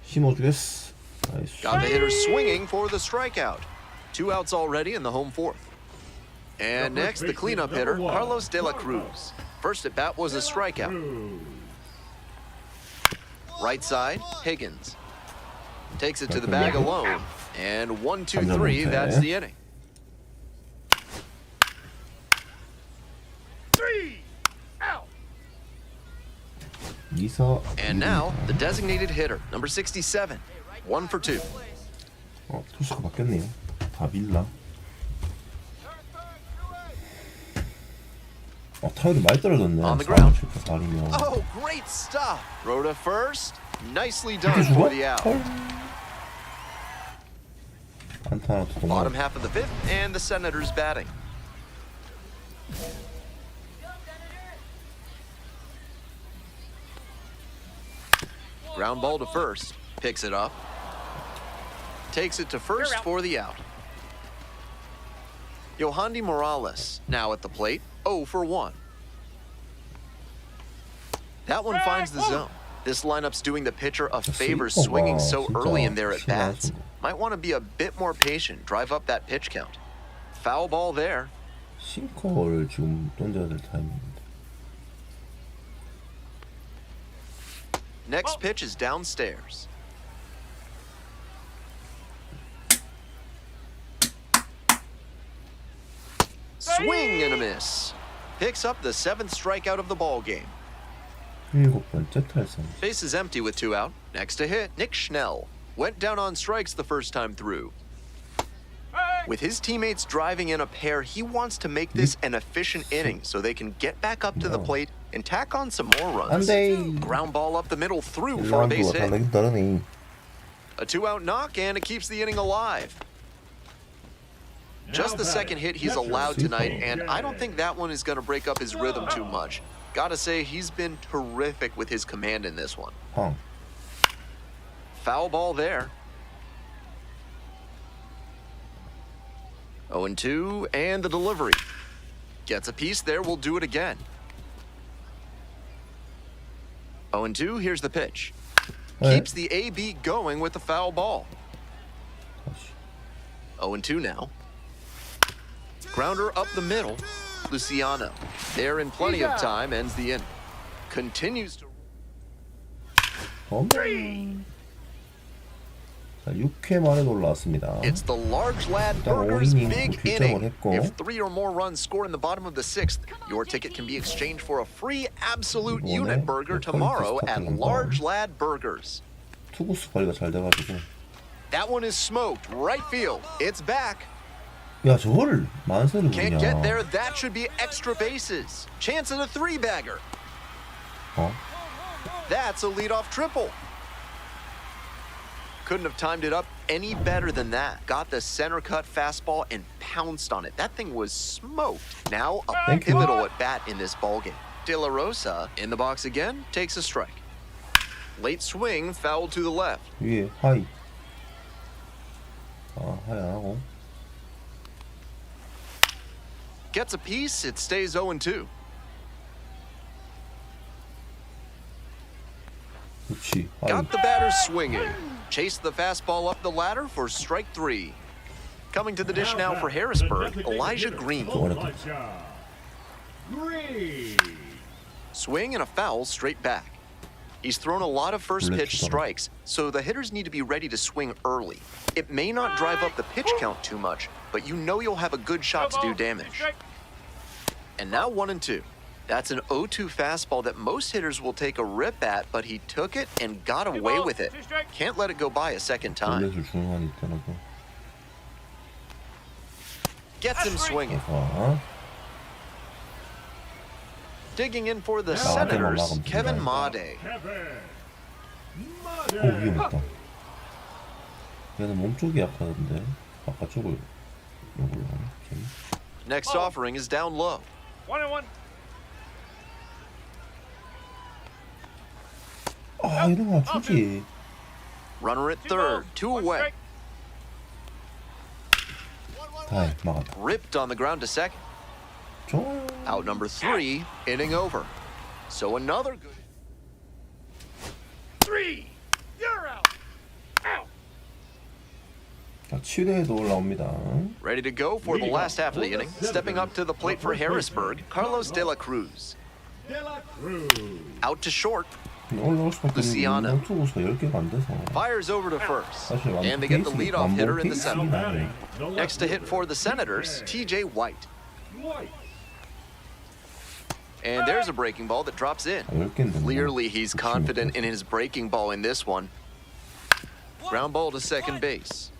심어주겠어. 나이스. Got the hitter swinging for the strikeout. 2 outs already in the home 4th. And next, the cleanup hitter, Carlos De La Cruz. First at bat was a strikeout. Right side, Higgins. Takes it to the bag alone. And 1-2-3, that's the inning. 3 out. 이사. And now, the designated hitter, number 67. 1 for 2. 투수가 바뀌었네요. 다빌라. 타율이 많이 떨어졌네. On the ground. 4이면. Oh, great stop. Throw to first. Nicely done for the out. 안타 하나 더 Bottom half of the fifth, and the Senators batting. Ground ball to first. Picks it up. Takes it to first for the out. Yohandy Morales now at the plate. 0 for 1. That one finds the zone. This lineup's doing the pitcher a favor swinging so early in there at bats. Might want to be a bit more patient. Drive up that pitch count. Foul ball there. 싱커를 지금 던져야 될 타이밍입니다. Next pitch is downstairs. Swing and a miss. Picks up the 7th strikeout of the ball game. 7번째 탈선. Base is empty with 2 out. Next to hit, Nick Schnell. Went down on strikes the first time through. With his teammates driving in a pair, he wants to make this an efficient inning so they can get back up to the plate and tack on some more runs. Ground ball up the middle through for a base hit. A 2-out knock, and it keeps the inning alive. Just the second hit he's allowed tonight, and I don't think that one is going to break up his rhythm too much. Gotta say, he's been terrific with his command in this one. Foul ball there. 0-2, and the delivery. Gets a piece there, we'll do it again. 0-2, here's the pitch. Keeps the AB going with the foul ball. 0-2 now. Grounder up the middle. Luciano, there in plenty of time, ends the inning. Continues to... 자, 6회 만에 올라왔습니다. It's the large lad burger's big inning. If 3 or more runs score in the bottom of the 6th, your ticket can be exchanged for a free absolute unit burger tomorrow at Large Lad Burgers. 투구수 관리가 잘 돼가지고. That one is smoked. Right field. It's back. 야, 저거를 만세를 Can't 보냐. get there. That should be extra bases. Chance at a 3-bagger. That's a leadoff triple. Couldn't have timed it up any better than that. Got the center cut fastball and pounced on it. That thing was smoked. Now a pivotal at bat in this ballgame. De La Rosa in the box again, takes a strike. Late swing, foul to the left. 위에 하이. 하이 안 하고. Gets a piece, it stays 0-2. 그렇지. Got the batter swinging. Chased the fastball up the ladder for strike 3. Coming to the dish now for Harrisburg, Elijah Green. Swing and a foul straight back. He's thrown a lot of first pitch strikes, so the hitters need to be ready to swing early. It may not drive up the pitch count too much, but you know you'll have a good shot to do damage. And now 1-2. That's an 0-2 fastball that most hitters will take a rip at, but he took it and got away with it. Can't let it go by a second time. Gets him swinging. Digging in for the Senators, Kevin Made. 위험했다. 얘는 몸쪽이 약하던데 바깥쪽을 요걸로 하네. Next offering is down low. 1-1. 이런 거 주지. Runner at third, 2 away. 다행 막았다. Ripped on the ground to second. 좋아요. Out number 3, inning over. So another good. 3. You're out. Out. 자, 7회에도 올라옵니다. Ready to go for the last half of the inning. Stepping up to the plate for Harrisburg, Carlos De La Cruz. Out to short. 올라올 수밖에 Luciano. 없는 투구수가 10개가 안 돼서. Fires over to first. 사실 And they get the leadoff hitter in the seventh. 세venth. Next to hit for the Senators, TJ White. And there's a breaking ball that drops in. 10개인데. Clearly, he's confident in his breaking ball in this one. Ground ball to second base.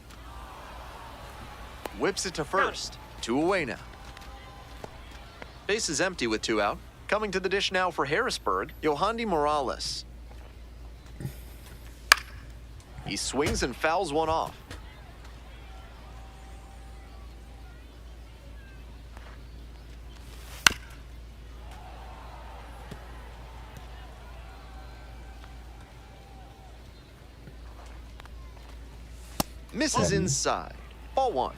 Whips it to first. 2 away now. Base is empty with 2 out. Coming to the dish now for Harrisburg, Yohandy Morales. He swings and fouls one off. Misses inside. Ball 1.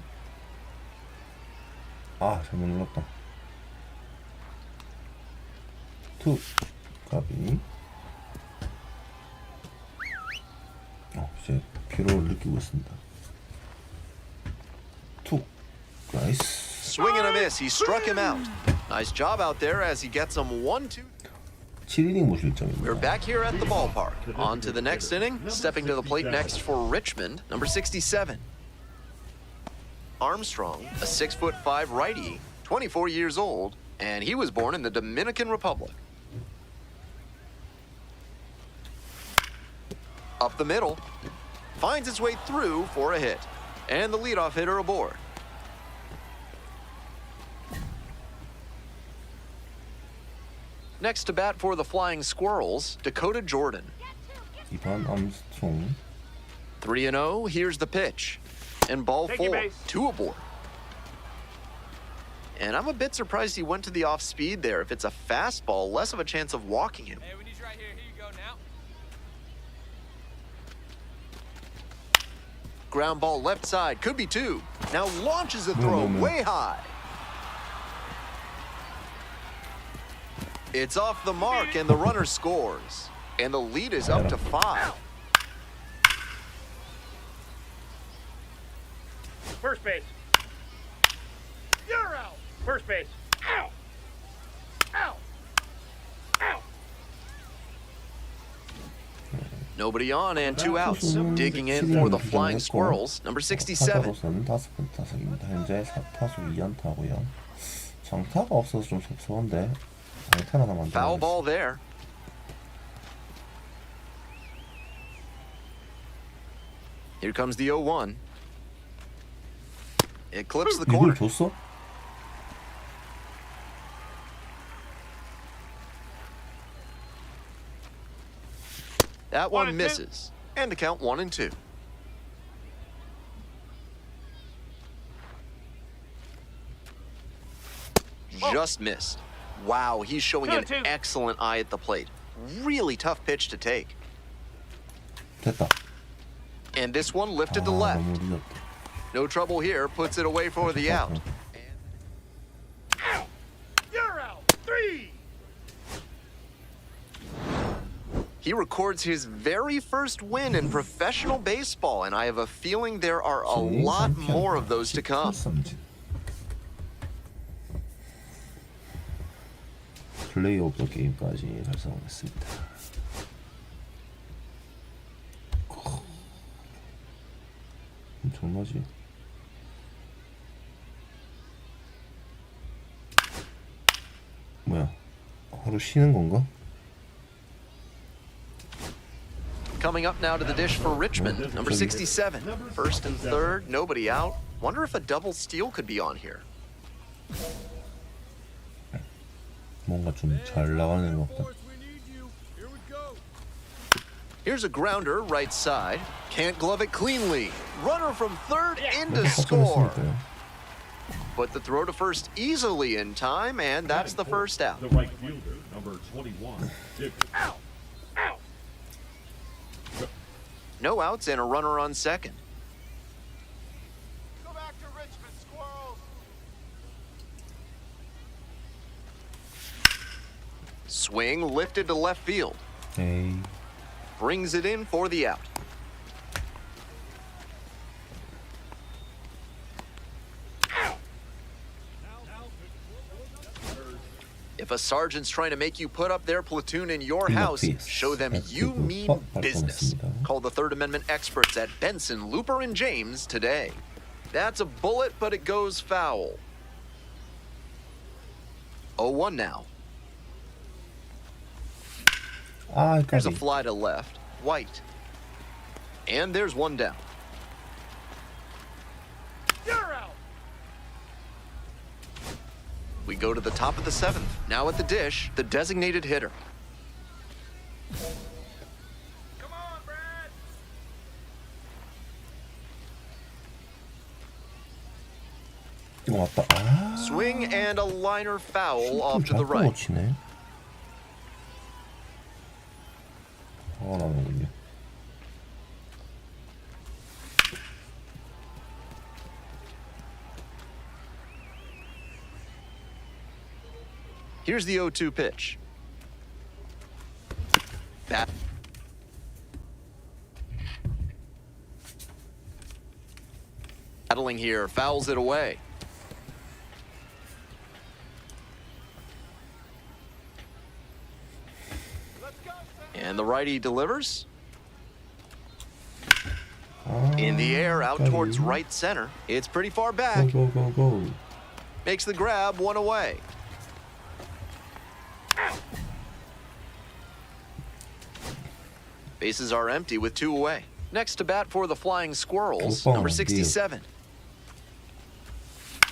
아, 잘못 눌렀다. 투 가비. 이제 피로를 느끼고 있습니다. 투 나이스. Swing and a miss. He struck him out. Nice job out there as he gets him 1-2. 7이닝 We're 무실점입니다. back here at the ballpark. On to the next inning. Stepping to the plate next for Richmond, number 67. Armstrong, a 6'5" righty, 24 years old, and he was born in the Dominican Republic. Up the middle, finds its way through for a hit, and the leadoff hitter aboard. Next to bat for the Flying Squirrels, Dakota Jordan. 이반 암스트롱. 3-0, here's the pitch. And ball Take your 4, base. 2 aboard. And I'm a bit surprised he went to the off speed there. If it's a fastball, less of a chance of walking him. Hey, we need you right here. Here you go now. Ground ball left side, could be 2. Now launches a throw no. way high. It's off the mark and the runner scores. And the lead is up to 5. First base. You're out. First base. Ow. Ow. Ow. Nobody on and 2 outs. Digging in for the Flying Squirrels, number 67. 타자로서는 5번 타석입니다. 현재 4타수 2안타고요. 장타가 없어서 좀 섭섭한데 장타 하나 만들어야겠어. Foul ball there. Here comes the 0-1. It clips the 이걸 corner. 줬어? That 1 one and 2. misses. And the count 1-2. Just missed. Wow, he's showing an 2-2. excellent eye at the plate. Really tough pitch to take. 됐다. And this one lifted to 아, left. 너무 늦었다. No trouble here, puts it away for the out. Ow. You're out. 3. He records his very first win in professional baseball, and I have a feeling there are a lot more of those to come. 플레이 오브 더 게임까지 달성했습니다. 엄청나지? 뭐야? 하루 쉬는 건가? Coming up now to the dish for Richmond, number 67. First and third, nobody out. Wonder if a double steal could be on here. 뭔가 좀 잘 나가는 것 같다. Here's a grounder right side. Can't glove it cleanly. Runner from third in to score. Put the throw to first easily in time, and that's the first out. The right fielder, number 21. Ow. Ow. No outs and a runner on second. Go back to Richmond, Squirrels. Swing lifted to left field. 에이, Brings it in for the out. If a sergeant's trying to make you put up their platoon in your house, show them you mean business. Call the Third Amendment experts at Benson, Looper, and James today. That's a bullet, but it goes foul. 0-1 now. 아, There's a 까비. fly to left. White. And there's one down. You're out. We go to the top of the 7th. Now at the dish, the designated hitter. Come on, Brad. 이거 맞다. 아. Swing and a liner foul off to the 자꾸 right. 놓치네. 나는군요. Here's the 0-2 pitch. Battling here, fouls it away. And the righty delivers. In the air, out towards right center. It's pretty far back. Go. Makes the grab, one away. Bases are empty with 2 away. Next to bat for the Flying Squirrels, number 67.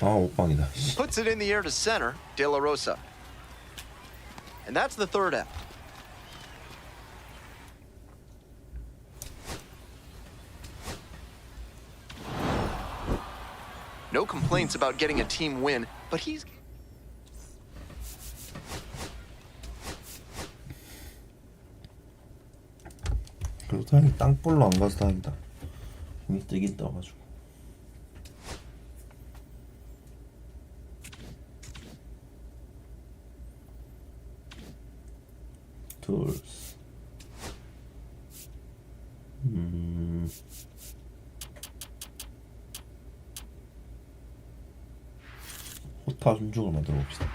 옥방이다. Puts it in the air to center, De La Rosa. And that's the 3rd out. No complaints about getting a team win, but he's... 그래도 다행히 땅볼로 안 가서 다행이다. 힘이 뜨긴 떠가지고. 둘스. 호타 순죽을 만들어 봅시다.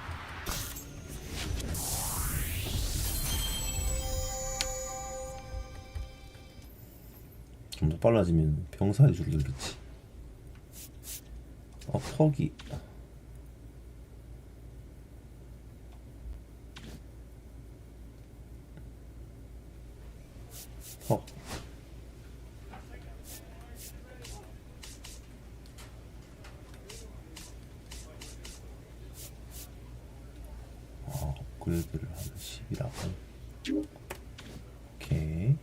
좀 더 빨라지면 병사의 줄들겠지. 퍽이. 퍽. 업그레이드를 하면 10이라고. 오케이.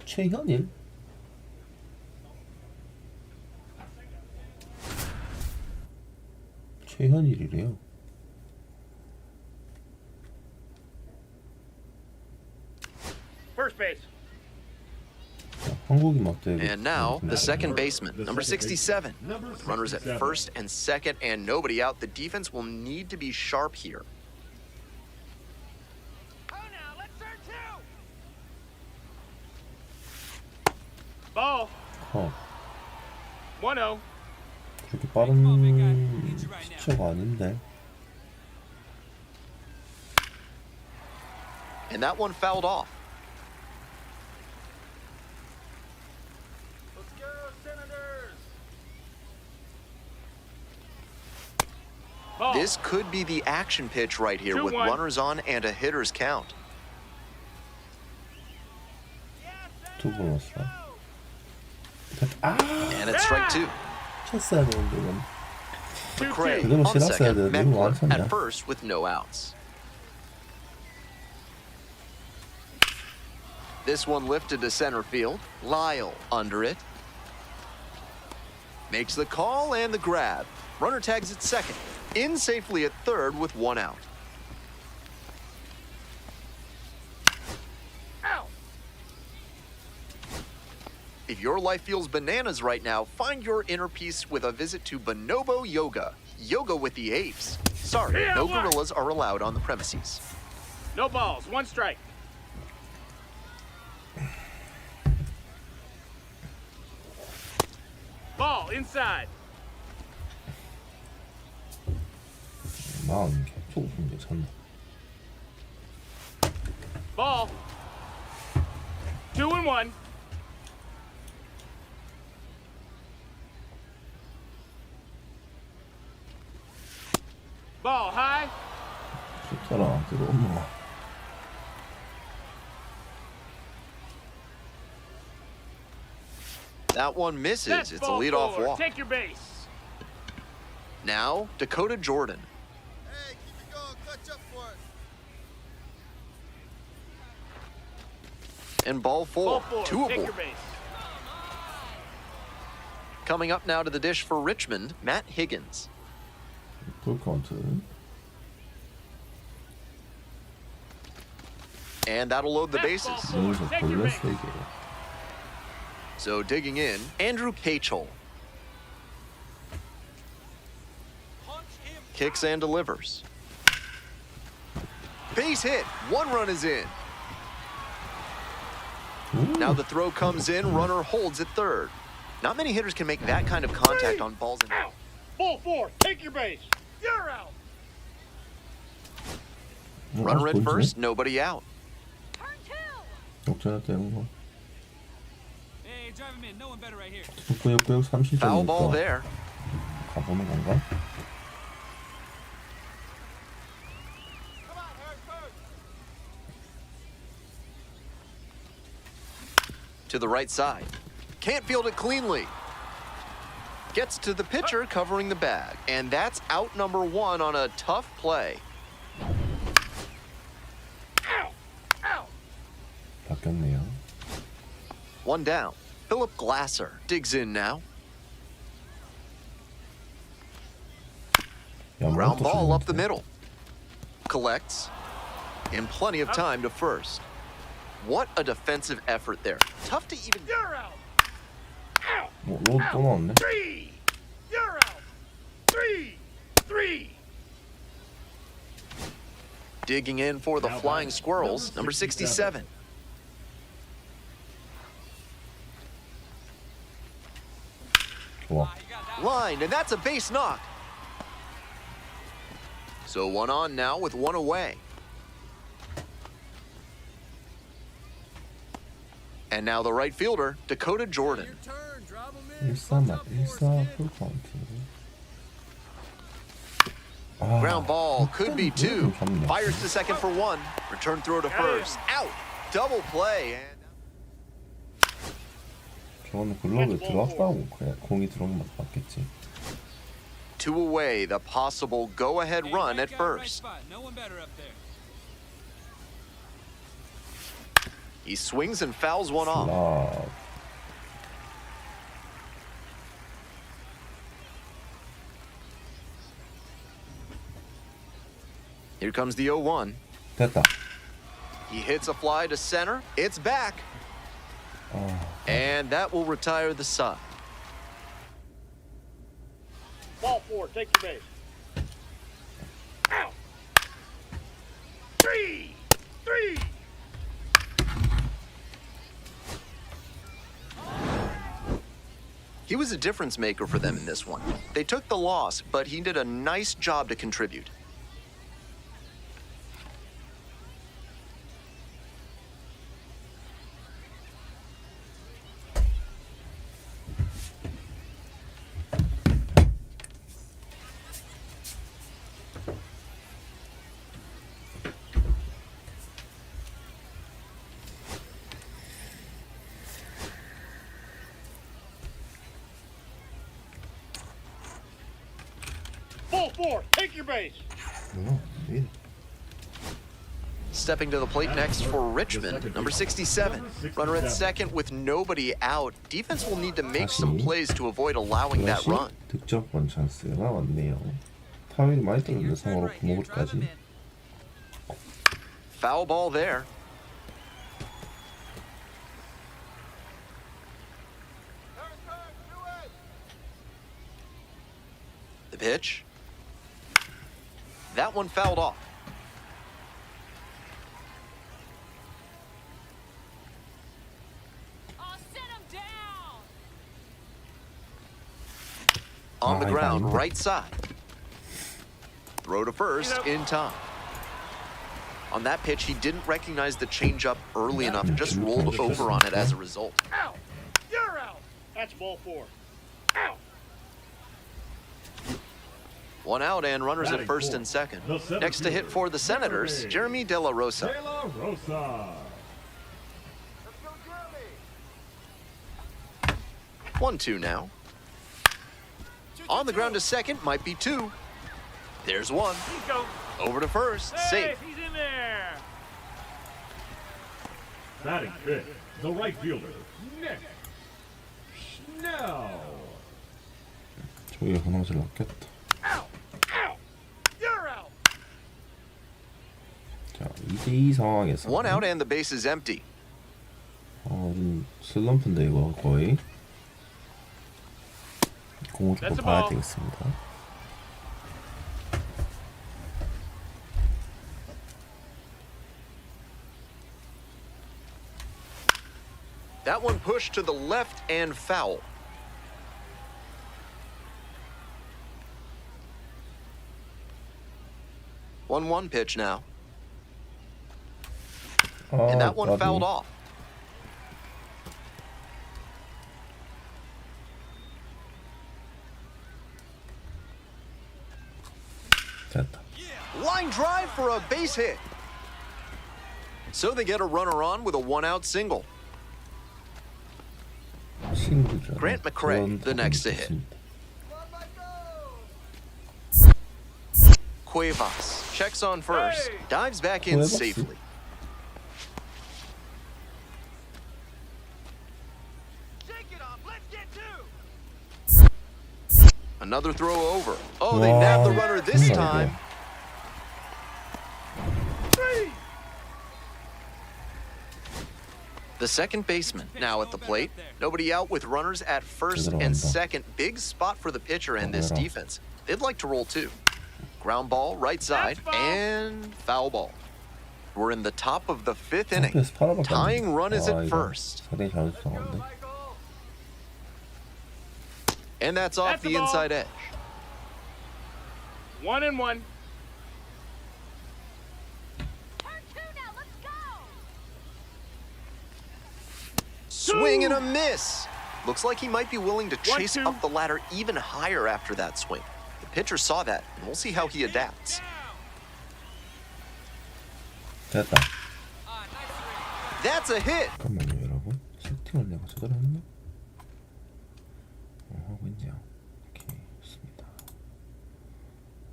최현일? 최현일이래요. First base. 한국인 맞대. And now, the second baseman, number 67. Runners at first and second, and nobody out. The defense will need to be sharp here. Ball. 1-0. 그렇게 빠른 피처가 아닌데. And that one fouled off. Let's go, Senators. Ball. This could be the action pitch right here with 2-1. runners on and a hitter's count. 두 번 왔어. And it's strike 2. 쳤어야 되는데 이건. McRae 그대로 on 실었어야 second, 되는데 이거 안 Meckler 쳤냐. at first with no outs. This one lifted to center field. Lyle under it. Makes the call and the grab. Runner tags at second. In safely at third with 1 out. If your life feels bananas right now, find your inner peace with a visit to Bonobo Yoga. Yoga with the apes. Sorry, no gorillas are allowed on the premises. No balls. 1 strike. Ball inside. 마음 조금 괜찮네. Ball. 2-1. Ball high. 좋더라. 들어오면. That one misses. That's It's a ball leadoff four. walk. Take your base. Now, Dakota Jordan. Hey, keep it going. Clutch up for us. And ball Ball four. four. Two Take your aboard. base. Coming up now to the dish for Richmond, Matt Higgins. 풀 카운트. And that'll load the That's bases. ball 여기서 Take your 볼넷 base. 3개. So digging in, Andrew Pachol. Kicks and delivers. Base hit. One run is in. Now the throw comes in. Runner holds at third. Not many hitters can make that kind of contact on balls. Out. Ball four. Take your base. You're out. Runner at first, nobody out. 역전했다는 거. Hey, drive him in. No one better right here. 역배역 30점이니까 Foul ball there. 가보는 건가? To the right side. Can't field it cleanly. Gets to the pitcher covering the bag. And that's out number one on a tough play. Out. Out. 바뀌었네요. One down. Philip Glasser digs in now. Ground ball up the middle. Collects. And plenty of time to first. What a defensive effort there. Tough to even... You're out. Out. 로드 또 나왔네. Three. You're out. Three. Digging in for the Flying Squirrels, number 67. 좋아. Line, and that's a base knock. So one on now with one away. And now the right fielder, Dakota Jordan. Your turn. Drive him in. 1-4 풀 카운트. 아, Ground ball could be two. 잡네. Fires to second for one. Return throw to first. Out. Double play. And 저거는 글러브에 들어왔다고 그냥 공이 들어오는 것도 맞겠지. two away. The possible go-ahead Hey, run right at guy, right first. spot. No one better up there. He swings and fouls one off. 아, Here comes the 0-1. 됐다. He hits a fly to center. It's back. 아, And that will retire the side. Ball four. Take your base. Out. Three. He was a difference maker for them in this one. They took the loss, but he did a nice job to contribute. Ball four. Take your base. 뭐야? 왜? Stepping to the plate next for Richmond, number 67. Runner at second with nobody out. Defense will need to make some plays to avoid allowing that 다시 run. 득점권 찬스가 왔네요. 타율이 많이 떨어졌는데 Your turn 상으로 right here. Drive him 9월까지. in. Foul ball there. The pitch. That one fouled off. Oh, sit him down. On the Ah, ground, iba. right side. Throw to first in time. On that pitch, he didn't recognize the changeup early enough and just rolled over on it as a result. Out. You're out. That's ball four. Out. One out and runners at first and second. Next to hit for the Senators, Jeremy De La Rosa. De La Rosa. 1-2 now. On the ground to second, might be 2. There's 1. Over to first, safe. He's in there. Batting fifth, the right fielder, Nick Snell. 저기가 그나마 제일 낫겠다. You're out. 자, 2대2 상황에서 1 out and the base is empty. 좀 슬럼프인데 이거 거의 공을 조금 봐야 되겠습니다. That one pushed to the left and foul. One pitch now. And that one fouled off. 됐다. Line drive for a base hit. So they get a runner on with a 1-out single. 친구죠. Grant McCray, the next to hit. Cuevas checks on first, dives back in Cuevas. safely. Another throw over. Oh, they nab the runner this time. The second baseman now at the plate. Nobody out with runners at first and second. Big spot for the pitcher and this defense. They'd like to roll too. Ground ball, right side, and foul ball. We're in the top of the 5th inning. Tying run is at first. And that's off the inside edge. 1-1. Swing and a miss. Looks like he might be willing to chase up the ladder even higher after that swing. The pitcher saw that, and we'll see how he adapts. 됐다. That's a hit. 잠깐만요, 여러분. 세팅을 내가 제대로 했나? 하고 있네요. 오케이, 좋습니다.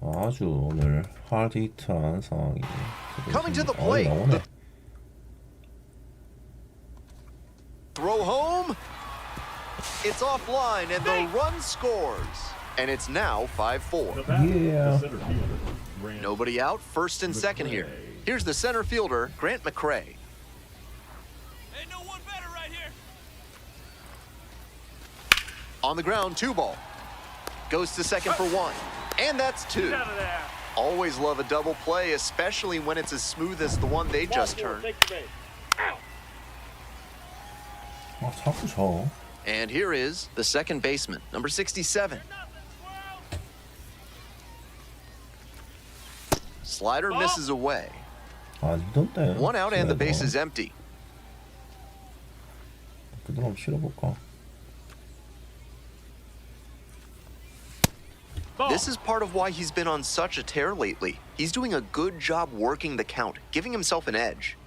아주 오늘 하드히트한 상황이 Coming to the plate. 나오네. Throw home. It's offline, and the run scores. And it's now 5-4. Yeah. Nobody out, first and second here. Here's the center fielder, Grant McCray. Ain't no one better right here. On the ground, 2-ball. Goes to second for 1. And that's 2. Out of there. Always love a double play, especially when it's as smooth as the one they just turned. Take your base. Out. 아, 자꾸 져. And here is the second baseman, number 67. Slider misses away. 아니, 이던데. 1 out and the base is empty. 그대로 한번 실어볼까? This is part of why he's been on such a tear lately. He's doing a good job working the count, giving himself an edge.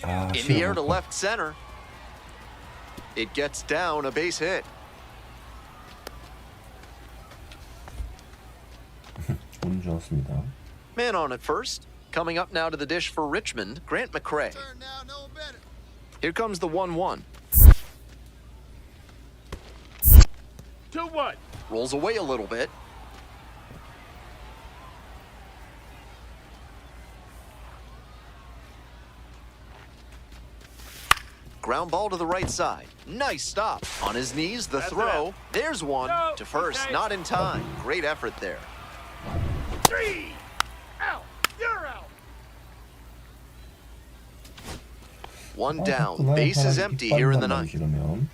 아, In the air to 실어볼까? left center. It gets down, a base hit. 운 좋았습니다. Man on at first. Coming up now to the dish for Richmond, Grant McCray. Here comes the 1-1. 2-1. Rolls away a little bit. Ground ball to the right side. Nice stop. On his knees, the throw. There's one. No, To first, okay. not in time. Great effort there. 3. Out. You're out. One down. Base is empty here in the ninth. 이러면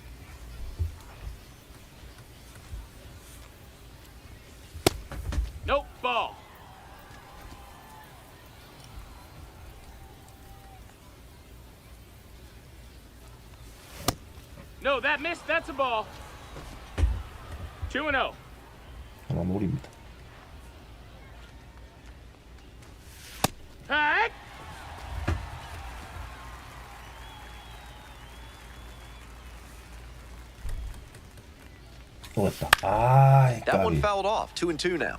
Nope. Ball. No, that missed. That's a ball. 2-0. 하나 몰입니다. Heck. 왔다. 아, That one 까비. fouled off. 2-2 now.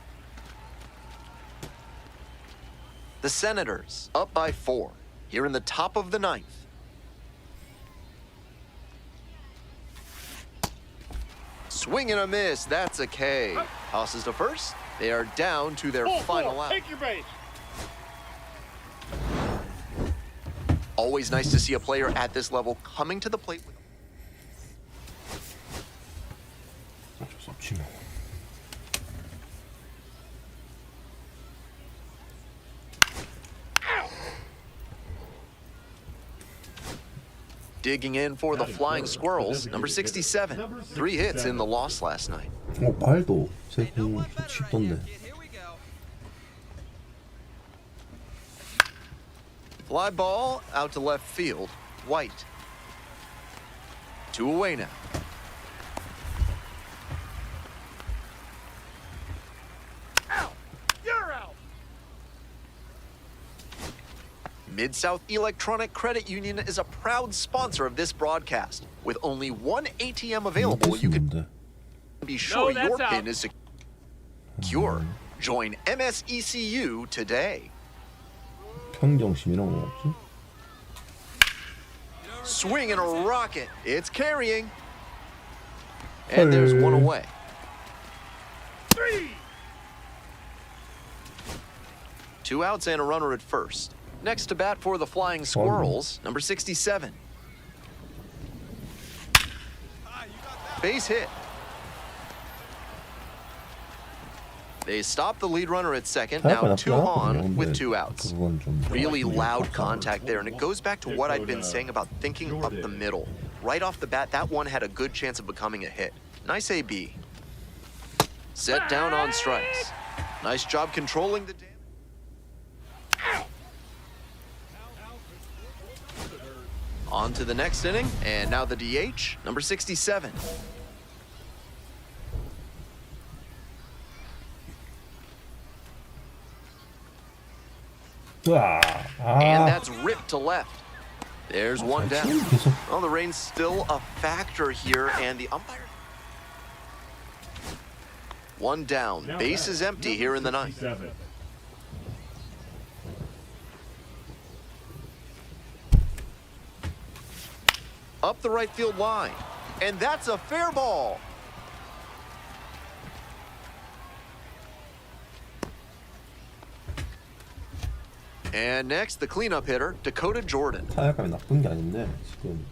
The Senators up by 4 here in the top of the 9th. Swing and a miss. That's a K. Tosses to first. They are down to their final out. Take your base. Always nice to see a player at this level coming to the plate with 어쩔 수 없지 뭐. digging in for the Flying Squirrels, number 67. 3 hits in the loss last night. 발도 제공 쉽던데. Here we go. Fly ball out to left field. White. 2 away now. Out. You're out. Mid-South Electronic Credit Union is a proud sponsor of this broadcast. With only one ATM available, you can be sure No, that's your out. PIN is secure. Join MSECU today. 평정심 이런 거 없지? Swing and a rocket. It's carrying. And there's one away. 3. 2 outs and a runner at first. Next to bat for the Flying Squirrels, number 67. Base hit. They stop the lead runner at second. Now 2 on with 2 outs. Really loud contact there, and it goes back to what I'd been saying about thinking up the middle. Right off the bat, that one had a good chance of becoming a hit. Nice AB. Set down on strikes. Nice job controlling the damage. On to the next inning, and now the DH, number 67. And that's ripped to left. There's one down. Well, the rain's still a factor here, and the umpire. One down. Base is empty here in the 9th. Up the right field line. And that's a fair ball. And next, the cleanup hitter, Dakota Jordan. 타격감이 나쁜 게 아닌데 지금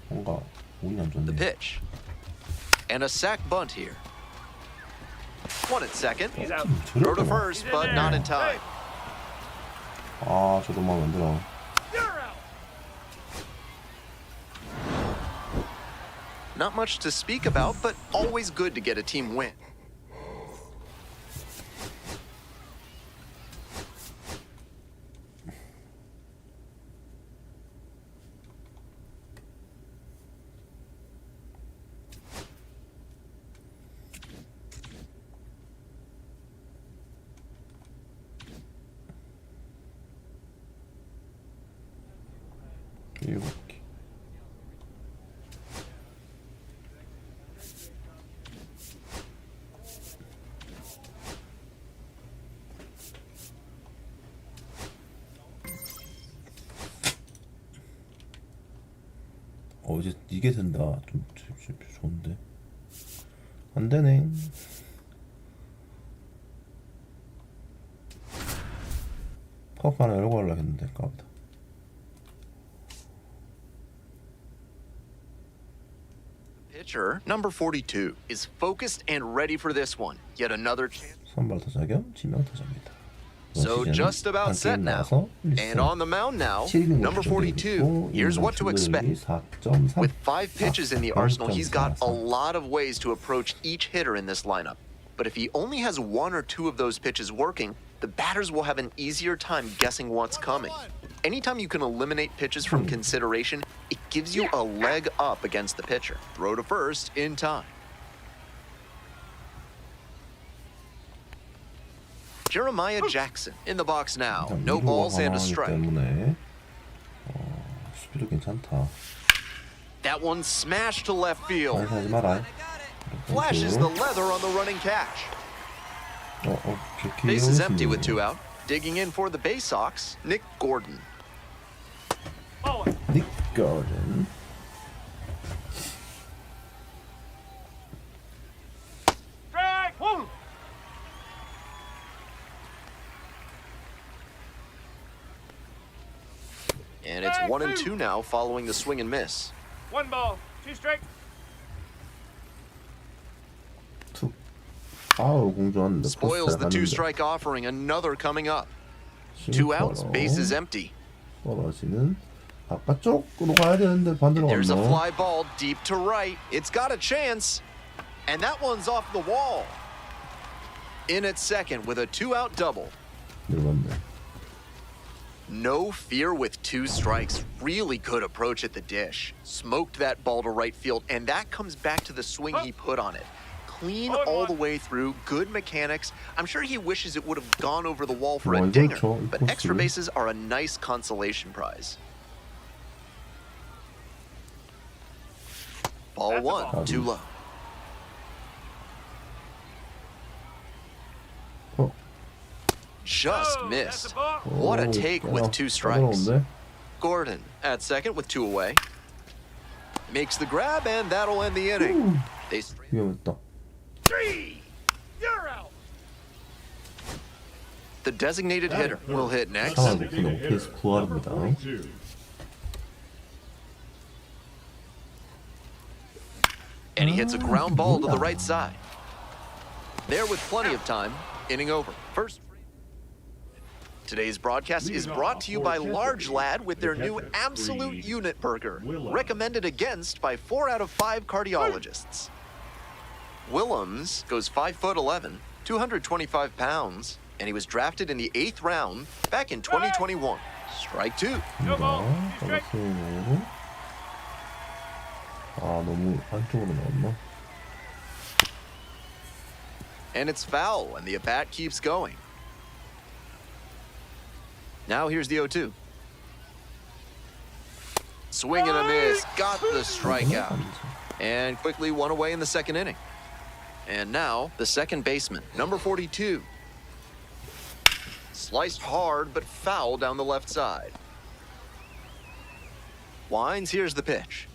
뭔가 운이 안 The 좋네. pitch. And a sac bunt here. One at second. Throw to first, but not in time. 아, 저도 마음에 안 들어. You're out. Not much to speak about, but always good to get a team win. 일곱 개. 이제 이게 된다. 좀 좋은데. 안 되네. 컵 하나 열고 하려고 했는데 깝다. Pitcher, number 42, is focused and ready for this one. Yet another chance. 선발 타자 겸 지명 타자입니다. So just about set now. And on the mound now, number 42. Here's what to expect. With 5 pitches in the arsenal, he's got a lot of ways to approach each hitter in this lineup. But if he only has 1 or 2 of those pitches working, the batters will have an easier time guessing what's coming. Anytime you can eliminate pitches from consideration, it gives you a leg up against the pitcher. Throw to first in time. Jeremiah Jackson in the box now. No balls and a strike. 때문에 수비도 괜찮다. That one smashed to left field. 하지 마라. Flashes the leather on the running catch. 좋게 Base is empty with 이어지네요. 2 out. Digging in for the Bay Sox, Nick Gordon. 닉 거든. Strike. Woo. And it's 1 and 2 now following the swing and miss. 1 ball, 2 strikes. 아우 공 좋았는데 Spoils the 포스트에 2-strike offering. Another coming up. 갔는데 2 outs, 싱커로 base is empty. 떨어지는 바깥쪽으로 가야 되는데 반대로 There's a 갔나? fly ball deep to right. It's got a chance. And that one's off the wall. In at second with a 2-out double. 들어갔네. No fear with 2 strikes. Really good approach at the dish. Smoked that ball to right field, and that comes back to the swing he put on it. Clean all the way through, good mechanics. I'm sure he wishes it would have gone over the wall for a dinger, but extra bases are a nice consolation prize. Ball 1, too low. Just missed. What a take with 2 strikes. Gordon at second with 2 away. Makes the grab, and that'll end the inning. They 위험했다. 3. You're out. The designated hitter will hit next. 상황 높은 페이스 9할입니다. And he hits a ground ball to the right side. There with plenty of time. Inning over. First. Today's broadcast is brought to you by Large Lad with their new Absolute Unit Burger, recommended against by 4 out of 5 cardiologists. Willems goes 5'11", 225 pounds, and he was drafted in the 8th round back in 2021. Strike 2. No ball, 2 strikes. 떨어뜨리고. 아 너무 안쪽으로 나왔나? And it's foul, and the at-bat keeps going. Now here's the 0-2. Swing and a miss. Got the strikeout. And quickly 1 away in the 2nd inning. And now the second baseman, number 42. Sliced hard, but foul down the left side. Winds, here's the pitch.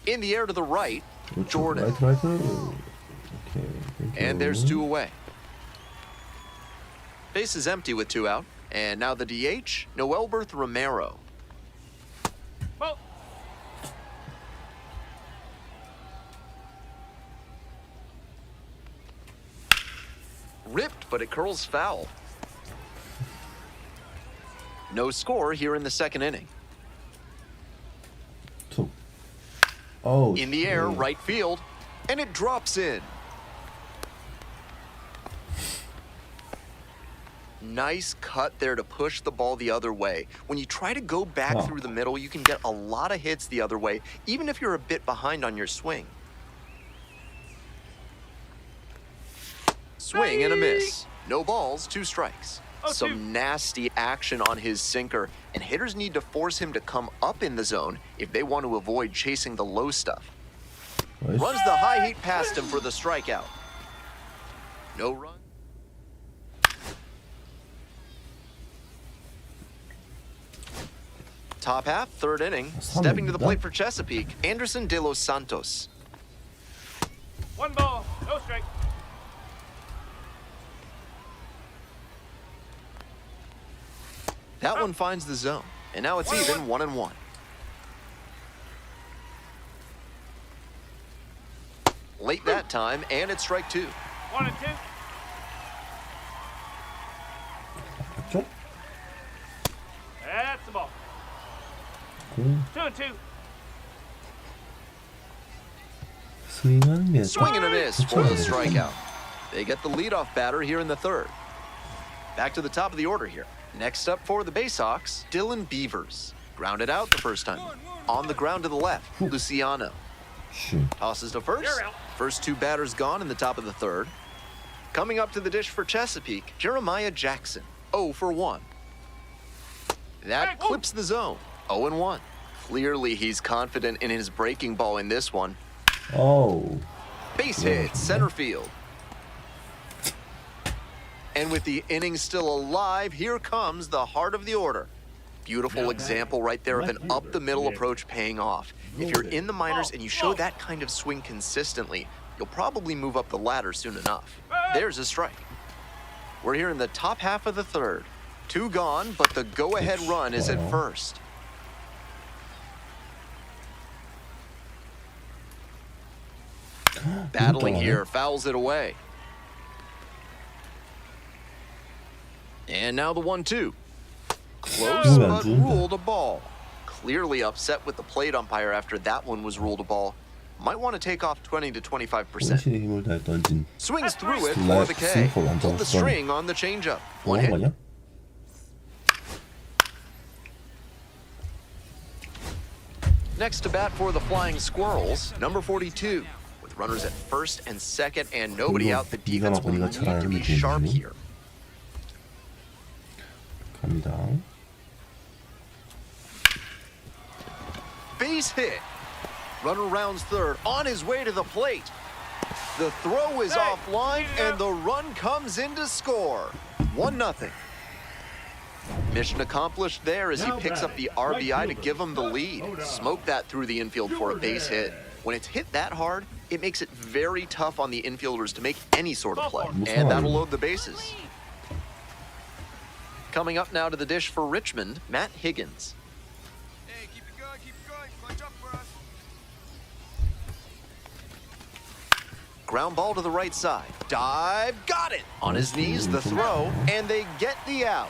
In the air to the right, Jordan. 라이트. 오케이. And there's 2 away. Base is empty with 2 out. And now the DH, Noelberth Romero. Ball. Ripped, but it curls foul. No score here in the 2nd inning. 툭. 어우. In the air, right field, and it drops in. Nice cut there to push the ball the other way. When you try to go back through the middle, you can get a lot of hits the other way, even if you're a bit behind on your swing. Swing and a miss. No balls, 2 strikes. Some nasty action on his sinker, and hitters need to force him to come up in the zone if they want to avoid chasing the low stuff. Runs the high heat past him for the strikeout. No run. Top half, 3rd inning. Stepping to the plate for Chesapeake, Anderson De Los Santos. 1 ball, no strike. That one finds the zone, and now it's even 1-1. Late that time, and it's strike 2. 1 and 2. 쪽? That's the ball. 공. 2 and 2. 스윙은 몇? Swing and a miss for the strikeout. They get the leadoff batter here in the 3rd. Back to the top of the order here. Next up for the Bay Sox, Dylan Beavers. Grounded out the first time. On the ground to the left, Luciano. Tosses to first. First 2 batters gone in the top of the 3rd. Coming up to the dish for Chesapeake, Jeremiah Jackson. 0 for 1. That clips the zone. 0-1. Clearly he's confident in his breaking ball in this one. Oh. Base hit, center field. And with the inning still alive, here comes the heart of the order. Beautiful example right there of an up-the-middle approach paying off. If you're in the minors and you show that kind of swing consistently, you'll probably move up the ladder soon enough. There's a strike. We're here in the top half of the third. 2 gone, but the go-ahead run is at first. Battling here, fouls it away. And now the 1-2. Close, but ruled a ball. Clearly upset with the plate umpire after that one was ruled a ball. Might want to take off 20 to 25%. 혼신의 힘을 다해 던진 Swings through it for the K. Pulled the string on the changeup. One hit. 아니야? Next to bat for the Flying Squirrels, number 42. With runners at first and second and nobody out, the defense will need to be sharp here. 갑니다. Base hit. Runner rounds third, on his way to the plate. The throw is offline, and the run comes in to score. 1-0. Mission accomplished there as he picks up the RBI to give him the lead. Smoke that through the infield for a base hit. When it's hit that hard, it makes it very tough on the infielders to make any sort of play, and that'll load the bases. Coming up now to the dish for Richmond, Matt Higgins. Hey, keep it going, clutch up for us. Ground ball to the right side. Dive, got it! On his knees, the throw, and they get the out.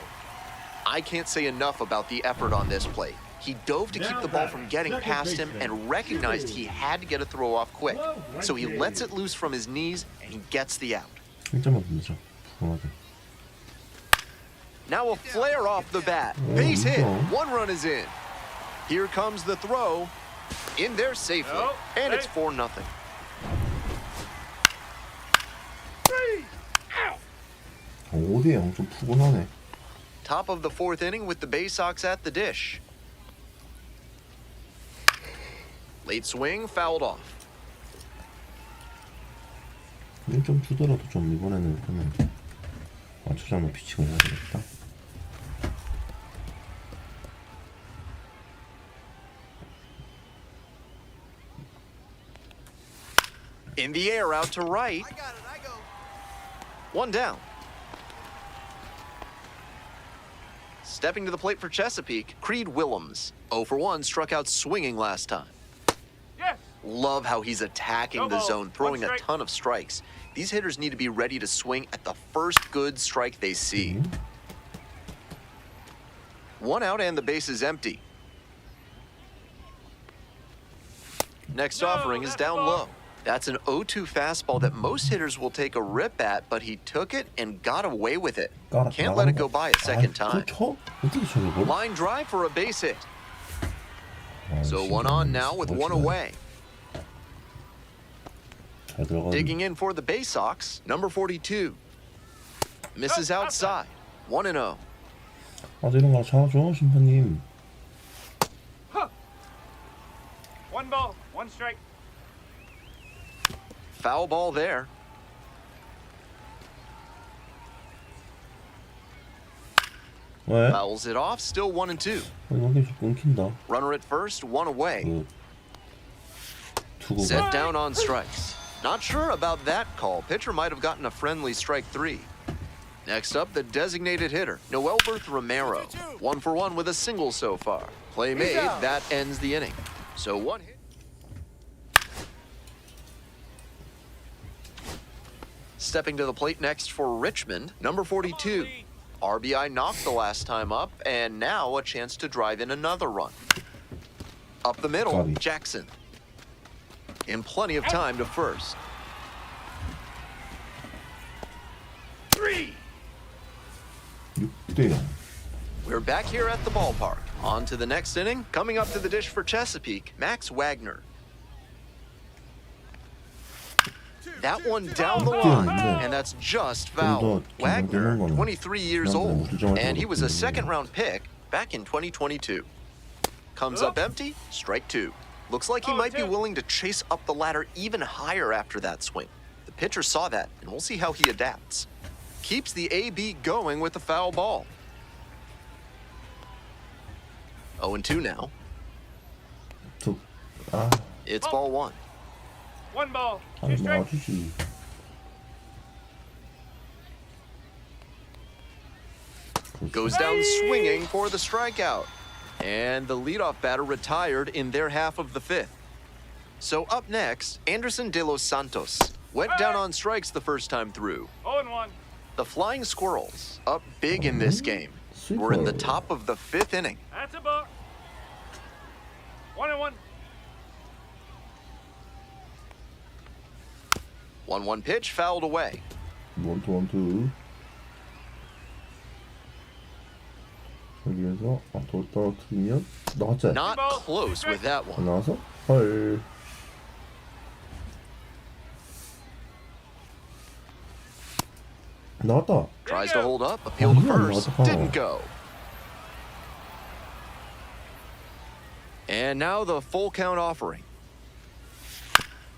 I can't say enough about the effort on this play. He dove to keep the ball from getting past him and recognized he had to get a throw off quick. So he lets it loose from his knees and he gets the out. 1점만 넣죠. 불안하게. Now a flare off the bat. Base hit. 1 run is in. Here comes the throw. In there safely. And it's 4-0. 5대0 좀 푸근하네. Top of the 4th inning with the Bay Sox at the dish. Late swing, fouled off. 좀 주더라도 좀 이번에는 그러면 맞추자면 피칭을 해야 되겠다. In the air, out to right. I got it, I go. 1 down. Stepping to the plate for Chesapeake, Creed Willems. 0 for 1, struck out swinging last time. Yes. Love how he's attacking the zone, throwing a ton of strikes. These hitters need to be ready to swing at the first good strike they see. 1 out and the base is empty. Next offering is down low. That's an 0-2 fastball that most hitters will take a rip at, but he took it and got away with it. Can't let it go by a second time. Line drive for a base hit. So 1 on now with 1 away. Digging in for the Bay Sox, number 42. Misses outside. 1-0. 아, 이런 거 잡아줘, 심판님. 1 ball, 1 strike. Foul ball there. 왜? Fouls it off, still 1-2. 여기 좀 끊긴다. Runner at first, 1 away. 두고 Set 가. down on strikes. Not sure about that call. Pitcher might have gotten a friendly strike 3. Next up, the designated hitter, Noelberth Romero. 1 for 1 with a single so far. Play made, that ends the inning. So 1 hit. Stepping to the plate next for Richmond, number 42. RBI knocked the last time up, and now a chance to drive in another run. Up the middle, Jackson. In plenty of time to first. 3. 6대0. We're back here at the ballpark. On to the next inning. Coming up to the dish for Chesapeake, Max Wagner. That one down the line, and that's just foul. Wagner, 23 years old, and he was a second-round pick back in 2022. Comes up empty, strike 2. Looks like he might be willing to chase up the ladder even higher after that swing. The pitcher saw that, and we'll see how he adapts. Keeps the AB going with the foul ball. 0-2 now. It's ball one. One ball. 아니 나와주지. Goes down swinging for the strikeout. And the leadoff batter retired in their half of the fifth. So up next, Anderson De Los Santos. Went down on strikes the first time through. 0-1. The Flying Squirrels, up big in this game. We're in the top of the fifth inning. That's a buck. 1-1. 1-1 pitch fouled away. 원투. 여기에서 돌 떨어뜨리면 나왔지. Not close with that one. 나와서 헐. 나왔다. Tries to hold up, appeal to first, didn't go. And now the full count offering.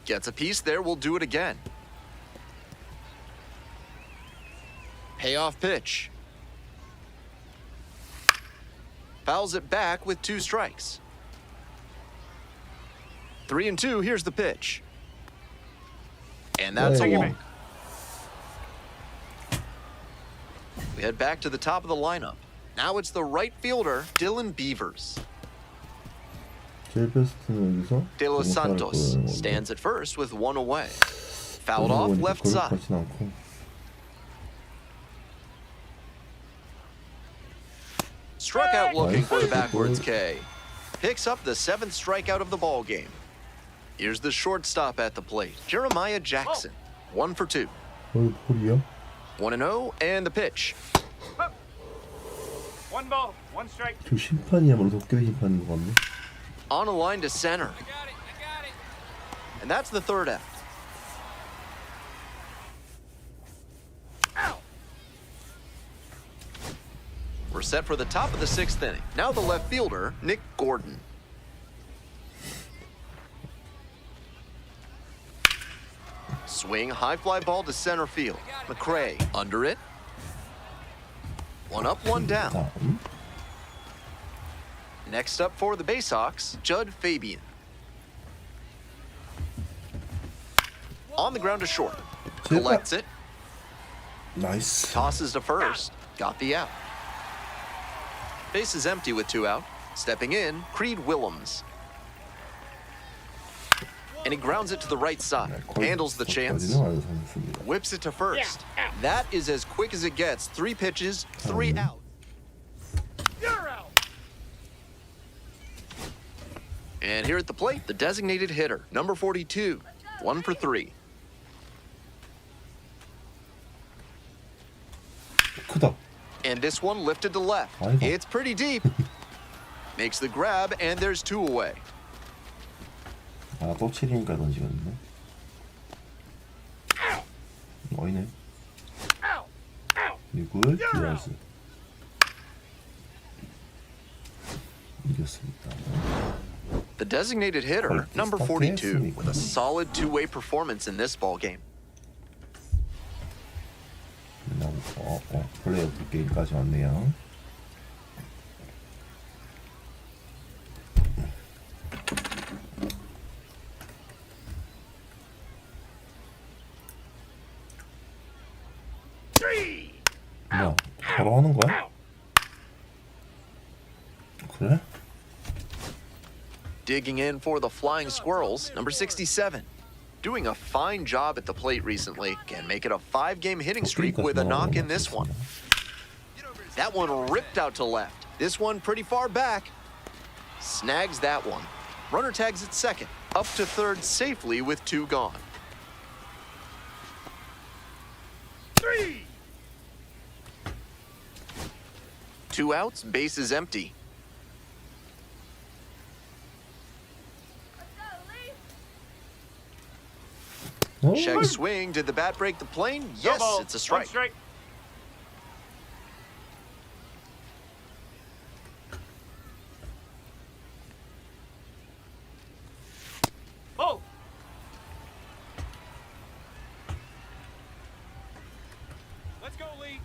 Gets a piece there, we'll do it again. Payoff pitch. Fouls it back with 2 strikes. 3-2, here's the pitch. And that's a walk. We head back to the top of the lineup. Now it's the right fielder, Dylan Beavers. 제일 베스트는 여기서 De Los Santos stands at first with 1 away. Fouled off left side. Struck out looking for the backwards K. Picks up the 7th strikeout of the ball game. Here's the shortstop at the plate, Jeremiah Jackson. 1 for 2. 볼이야? 1-0 and the pitch. 1 ball, 1 strike. 저 심판이야말로 도쿄 심판인 것 같네. On a line to center. I got it. And that's the 3rd out. We're set for the top of the 6th inning. Now the left fielder, Nick Gordon. Swing, high fly ball to center field. McRae under it. 1 up, 1 down. Next up for the Baysox, Judd Fabian. On the ground to short. Collects it. 나이스. Tosses to first. Got the out. Base is empty with 2 out. Stepping in, Creed Willems. And he grounds it to the right side. Handles the chance. Whips it to first. That is as quick as it gets. 3 pitches, 3 out. You're out. And here at the plate, the designated hitter, number 42, 1 for 3. 크다. And this one lifted to left. 아이고. It's pretty deep. Makes the grab, and there's 2 away. 아, 또 7이니까 던지거든요. 어이네. 이걸 기어스. 이겼습니다. The designated hitter, number 42, with a solid 2-way performance in this ball game. 플레이오프 게임까지 왔네요. 뭐야, 바로 하는 거야? 그래? Digging in for the Flying Squirrels, number 67. Doing a fine job at the plate recently. Can make it a 5-game hitting streak with a knock in this one. That one ripped out to left. This one pretty far back. Snags that one. Runner tags at second. Up to third safely with 2 gone. 3. 2 outs, base is empty. Check swing. Did the bat break the plane? Yes, ball, it's a 1 strike. strike. Let's go, Lee.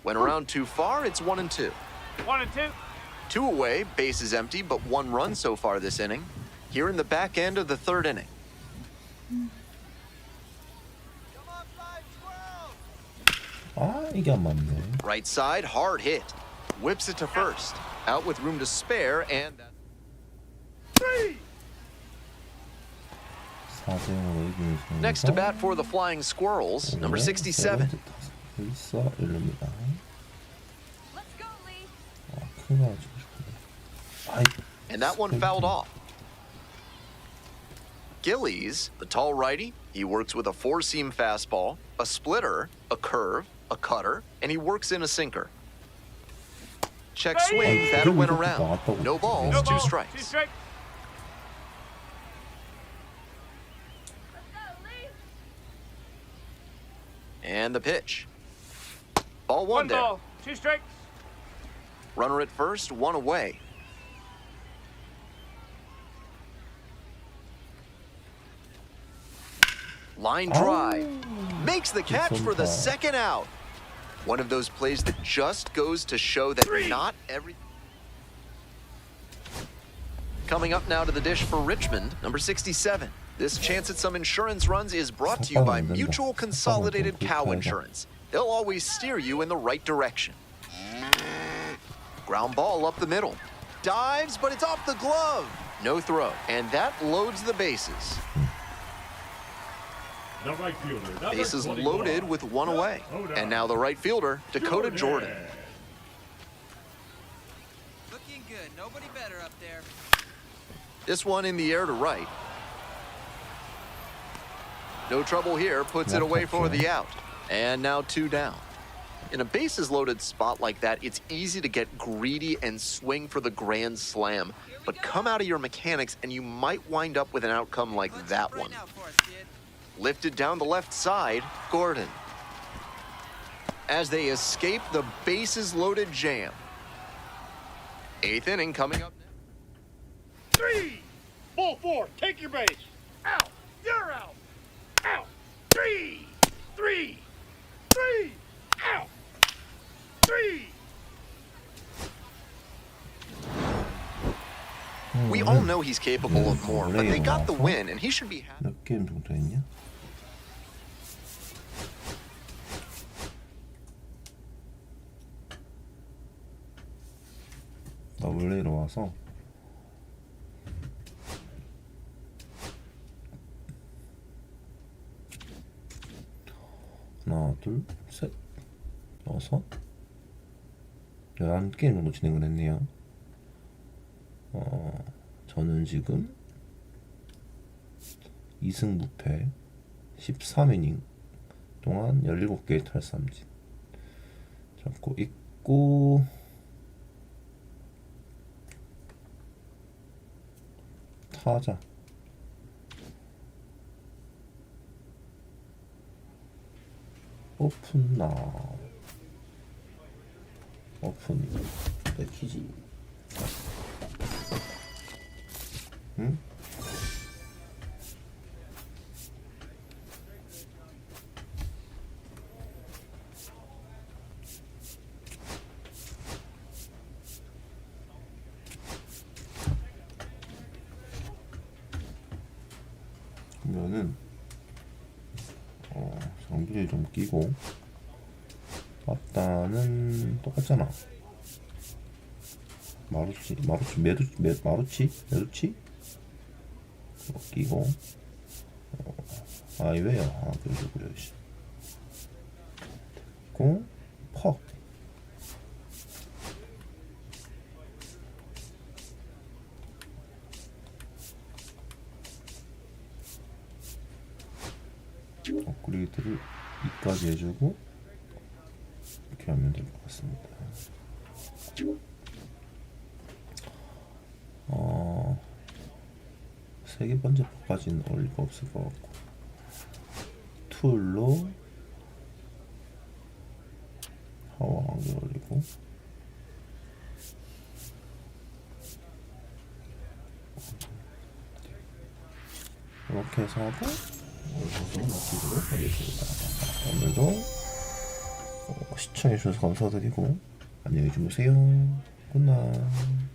Went around too far, it's 1-2. 1-2. 2 away, base is empty, but 1 run so far this inning. Here in the back end of the 3rd inning. 아, 이게 안 맞네. Right side, hard hit. Whips it to first. Out with room to spare, and that... 4대0으로 이기는 상황에서 Next to bat for the Flying Squirrels, number 67. 있어 이릅니다. Let's go, Lee. 아, 큰거 하나 주고 싶은데. 아이, And that one fouled off. Gillies, the tall righty, he works with a 4-seam fastball, a splitter, a curve, a cutter, and he works in a sinker. Check swing, batter went around. No balls, 2 strikes. 2 strikes. Let's go, Lee. And the pitch. Ball 1 1 there. ball, 2 strikes. Runner at first, 1 away. Line drive. Makes the catch for the 2nd out. One of those plays that just goes to show that not every... Coming up now to the dish for Richmond, number 67. This chance at some insurance runs is brought to you by Mutual Consolidated Cow Insurance. They'll always steer you in the right direction. Ground ball up the middle. Dives, but it's off the glove. No throw. And that loads the bases. The right fielder, number Bases 21. loaded with 1 away. And now the right fielder, Dakota Jordan. Looking good. Nobody better up there. This one in the air to right. No trouble here, puts it away for the out. And now 2 down. In a bases loaded spot like that, it's easy to get greedy and swing for the grand slam. But come out of your mechanics and you might wind up with an outcome like What's that up right one. now for us, kid? Lifted down the left side, Gordon. As they escape the bases loaded jam. 8th inning coming up next. 3. Ball 4. Take your base. Out. You're out. Out. 3. 3. 3. Out. 3. We all know he's capable of more, but they got the win, and he should be happy. 몇 게임 정도 했냐? 나 원래 일어와서 하나, 둘, 셋, 6, 11게임 정도 진행을 했네요. 저는 지금 2승 무패 13이닝 동안 17개의 탈삼진 잡고 있고, 타자 오픈 나 오픈 내키지. 응? 그러면은 장비를 좀 끼고, 왔다는 똑같잖아. 메루치 끼고, 아이웨어 하나 그려주고요. 됐고, 퍽 업그레이드를 2까지 해주고 이렇게 하면 될 것 같습니다. 세 번째 퍼까지는 올릴 거 없을 것 같고, 툴로 하와 관계 올리고, 이렇게 해서 하고 방송 마치도록 하겠습니다. 오늘도 시청해주셔서 감사드리고 안녕히 주무세요. 굿나잇.